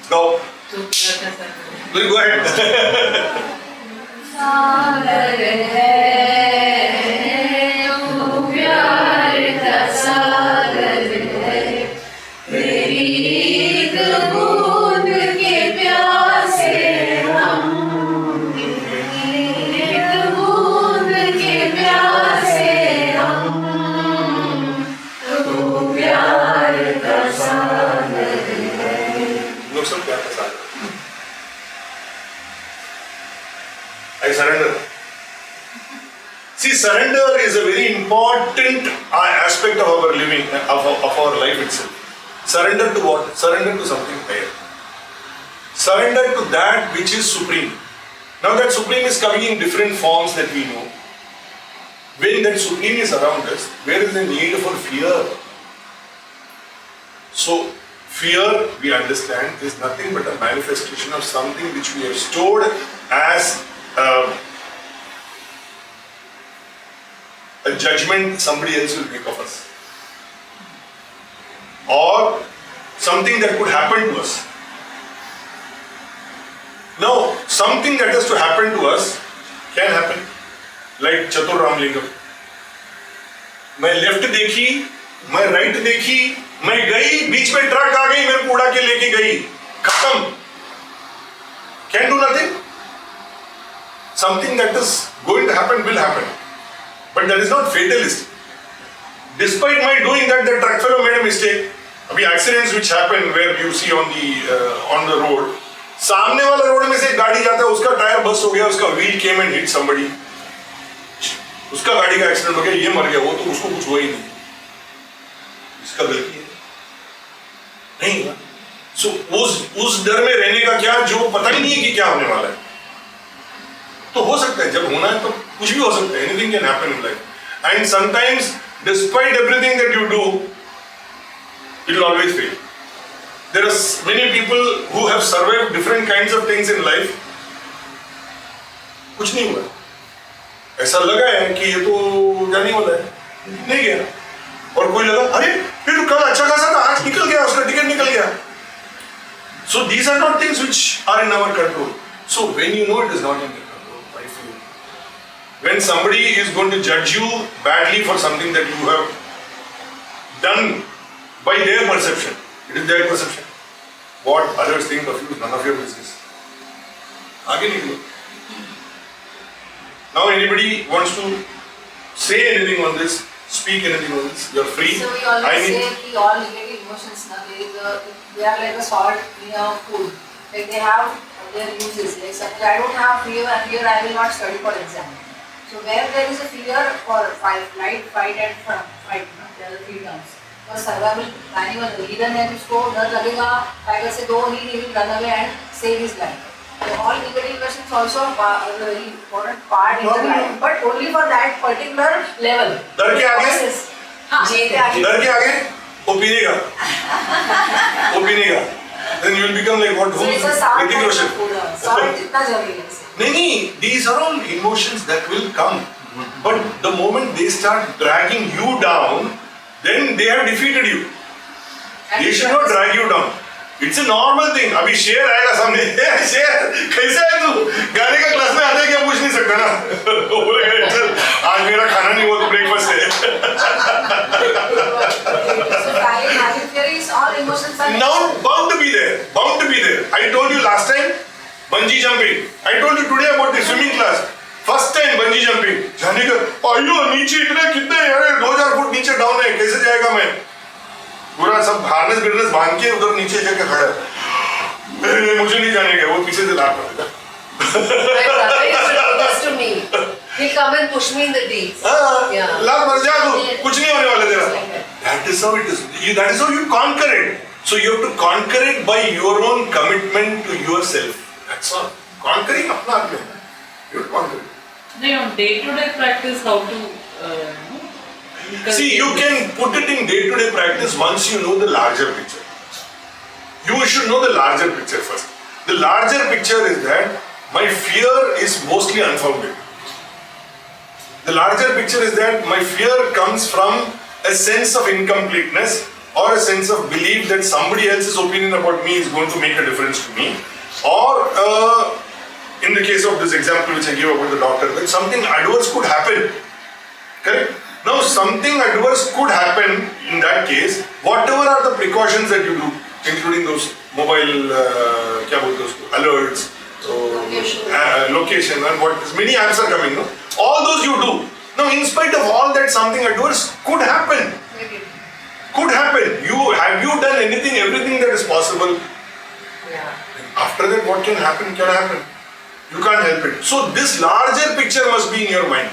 Go. Go ahead. सागर है तू प्यार का सागर है तेरी एक बूंद के प्यासे हम एक बूंद के प्यासे हम तू प्यार का सागर है लोग सब प्यार का सागर. I surrender. See, surrender is a very important aspect of our living, of our life itself. Surrender to what? Surrender to something higher. Surrender to that which is supreme. Now that supreme is coming in different forms that we know. When that supreme is around us, where is the need for fear? So, fear, we understand, is nothing but a manifestation of something which we have stored as a judgment somebody else will make of us, or something that could happen to us. Now, something that has to happen to us can happen, like Chatur Ramlingam. मैं left देखी, मैं right देखी, मैं गई, बीच में truck आ गई, मेरे को उड़ा के लेके गई, खत्म. Can do nothing. Something that is going to happen will happen, but that is not fatalistic. Despite my doing that, the truck fellow made a mistake. अभी accidents which happen where you see on the road, सामने वाला road में से एक गाड़ी जाता है, उसका टायर बस्ट हो गया, उसका wheel came and hit somebody, उसका गाड़ी का एक्सीडेंट हो गया, ये मर गया, वो तो उसको कुछ हुआ ही नहीं, इसका गलती है नहीं हुआ. So उस डर में रहने का क्या, जो पता ही नहीं है कि क्या होने वाला है. तो हो सकता है, जब होना है तो कुछ भी हो सकता है. Anything can happen in life. And sometimes, despite everything that you do, it will always fail. There are many people who have survived different kinds of things in life. कुछ नहीं हुआ. ऐसा लगा है कि ये तो जाने वाला है, नहीं गया. और कोई लगा, अरे ये तो कल अच्छा खासा था, आज निकल गया, उसका टिकट निकल गया. So these are not things which are in our control. So when you know it is not in your control, when somebody is going to judge you badly for something that you have done by their perception, it is their perception. What others think of you is none of your business. आगे निकलो. Now anybody wants to say anything on this, speak anything on this, you are free. So we always say that all negative emotions, they are like a salt in a food. Like they have their uses. Like suppose I don't have fear, and fear I will not study for exam. So where there is a fear for fight and fight, there are the three terms. For survival planning or the leader है जिसको डर लगेगा, tiger से दो he will run away and save his life. So all negative emotions also are a very important part in the life, but only for that particular level. डर के आगे, हाँ, डर के आगे, वो पीनेगा, वो पीनेगा. Then you will become like what? So it's a salt Hrithik Roshan. salt जितना जरूरी है. नहीं, these are all emotions that will come. But the moment they start dragging you down, then they have defeated you. They should not drag you down. It's a normal thing. अभी शेर आएगा सामने, शेर कैसा है तू? गाने का क्लास में आते क्या पूछ नहीं सकता ना? बोलेगा चल आज मेरा खाना नहीं हुआ तो ब्रेकफास्ट है. So having fear is all emotions are Now bound to be there. Bound to be there. I told you last time, bungee jumping. I told you today about the swimming class. First time bungee jumping जाने का, अयो नीचे इतने कितने यार 2000 foot नीचे down है, कैसे जाएगा मैं? पूरा सब हार्नेस बिजनेस बांध के उधर नीचे जाके खड़ा है, नहीं, मुझे नहीं जाने का, वो पीछे से लात मारेगा। My brother used to do this to me. He'll come and push me in the deeds. Yeah. लात मार जा तू, कुछ नहीं होने वाला तेरा। That is how it is. That is how you conquer it. So you have to conquer it by your own commitment to yourself. That's all. Conquering अपना हाथ में है. You have to conquer it. No, on day-to-day practice, how to See, you can put it in day-to-day practice once you know the larger picture. You should know the larger picture first. The larger picture is that my fear is mostly unfounded. The larger picture is that my fear comes from a sense of incompleteness or a sense of belief that somebody else's opinion about me is going to make a difference to me, or in the case of this example which I gave about the doctor, that something adverse could happen. Correct? Now something adverse could happen in that case. Whatever are the precautions that you do, including those mobile क्या बोलते हैं उसको, alerts, location and what many apps are coming, no? All those you do. Now in spite of all that, something adverse could happen. Could happen. Have you done anything, everything that is possible? Yeah. After that, what can happen? Can happen. You can't help it. So this larger picture must be in your mind.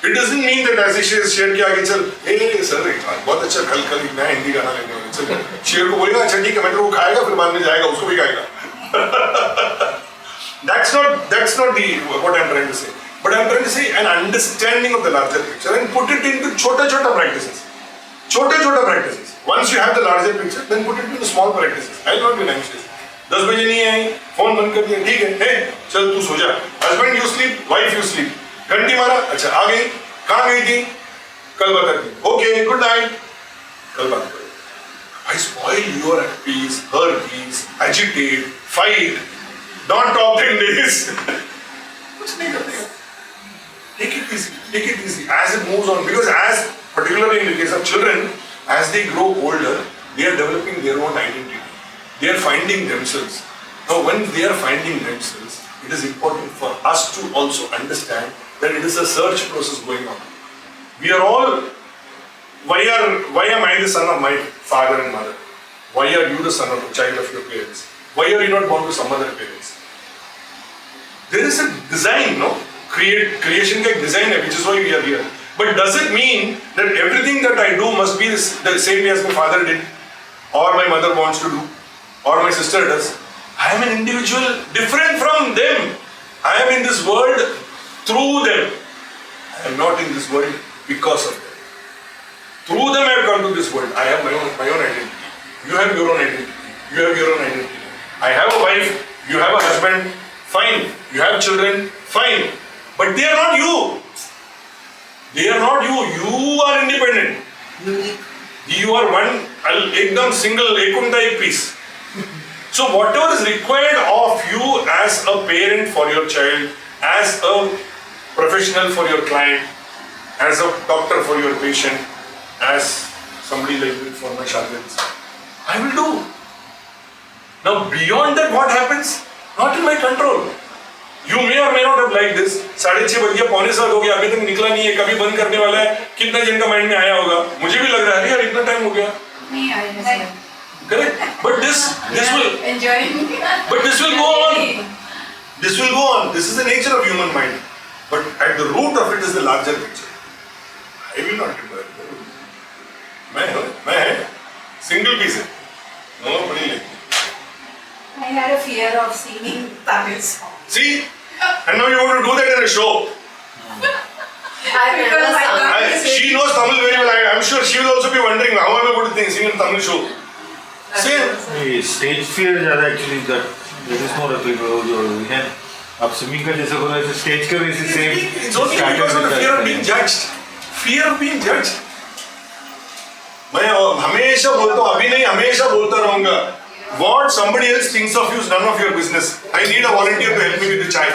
It doesn't mean that as शेर के आगे चल, hey sir, बहुत अच्छा कल नया हिंदी गाना लेने वाले, चल शेर को बोलेगा अच्छा ठीक है, मैं वो खाएगा फिर बाद में जाएगा, उसको भी खाएगा. That's not what I'm trying to say. But I'm trying to say an understanding of the larger picture and put it into छोटा practices. छोटा practices. Once you have the larger picture, then put it into small practices. I'll not be anxious. 10 बजे नहीं आई, phone बंद कर दिया, ठीक है, hey, चल तू सो जा. Husband you sleep, wife you sleep. घंटी मारा, अच्छा आ गई, कहाँ गई थी? कल बताती. Okay, good night. कल बात करो. I spoil your peace, her peace, agitate, fight, not talk 10 days. कुछ नहीं करते. Take it easy. As it moves on, because particularly in the case of children, as they grow older, they are developing their own identity. They are finding themselves. Now, when they are finding themselves, it is important for us to also understand that it is a search process going on. We are all. Why am I the son of my father and mother? Why are you the son of the child of your parents? Why are you not born to some other parents? There is a design, no? Creation का एक design है, which is why we are here. But does it mean that everything that I do must be the same way as my father did, or my mother wants to do, or my sister does? I am an individual different from them. I am in this world through them. I am not in this world because of them. Through them I have come to this world. I have my own identity. You have your own identity. You have your own identity. I have a wife. You have a husband. Fine. You have children. Fine. But they are not you. They are not you. You are independent. Unique. You are one, ekdam single, ekunta ek piece. So whatever is required of you as a parent for your child, as a professional for your client, as a doctor for your patient, as somebody like me for my shagids, I will do. Now beyond that, what happens? Not in my control. You may or may not have liked this. 6:30 बज गया, 6:45 हो गया, अभी तक निकला नहीं है, कभी बंद करने वाला है, कितना जन का माइंड में आया होगा? मुझे भी लग रहा है यार इतना टाइम हो गया. Correct? But this will go on. This will go on. This is the nature of human mind. But at the root of it is the larger picture. I will not do that. मैं है single piece है. Nobody like me. I had a fear of singing Tamil songs. See? And now you want to do that in a show. I've never sung. She knows Tamil very well. I'm sure she will also be wondering how am I going to sing in Tamil show. Same. Stage fear ज़्यादा actually that is more applicable जो है. आप swimming का जैसे बोला है stage का भी same. It's only because of the fear of being judged. Fear of being judged. मैं हमेशा बोलता हूँ, अभी नहीं हमेशा बोलता रहूँगा. What somebody else thinks of you is none of your business. I need a volunteer to help me with the chai.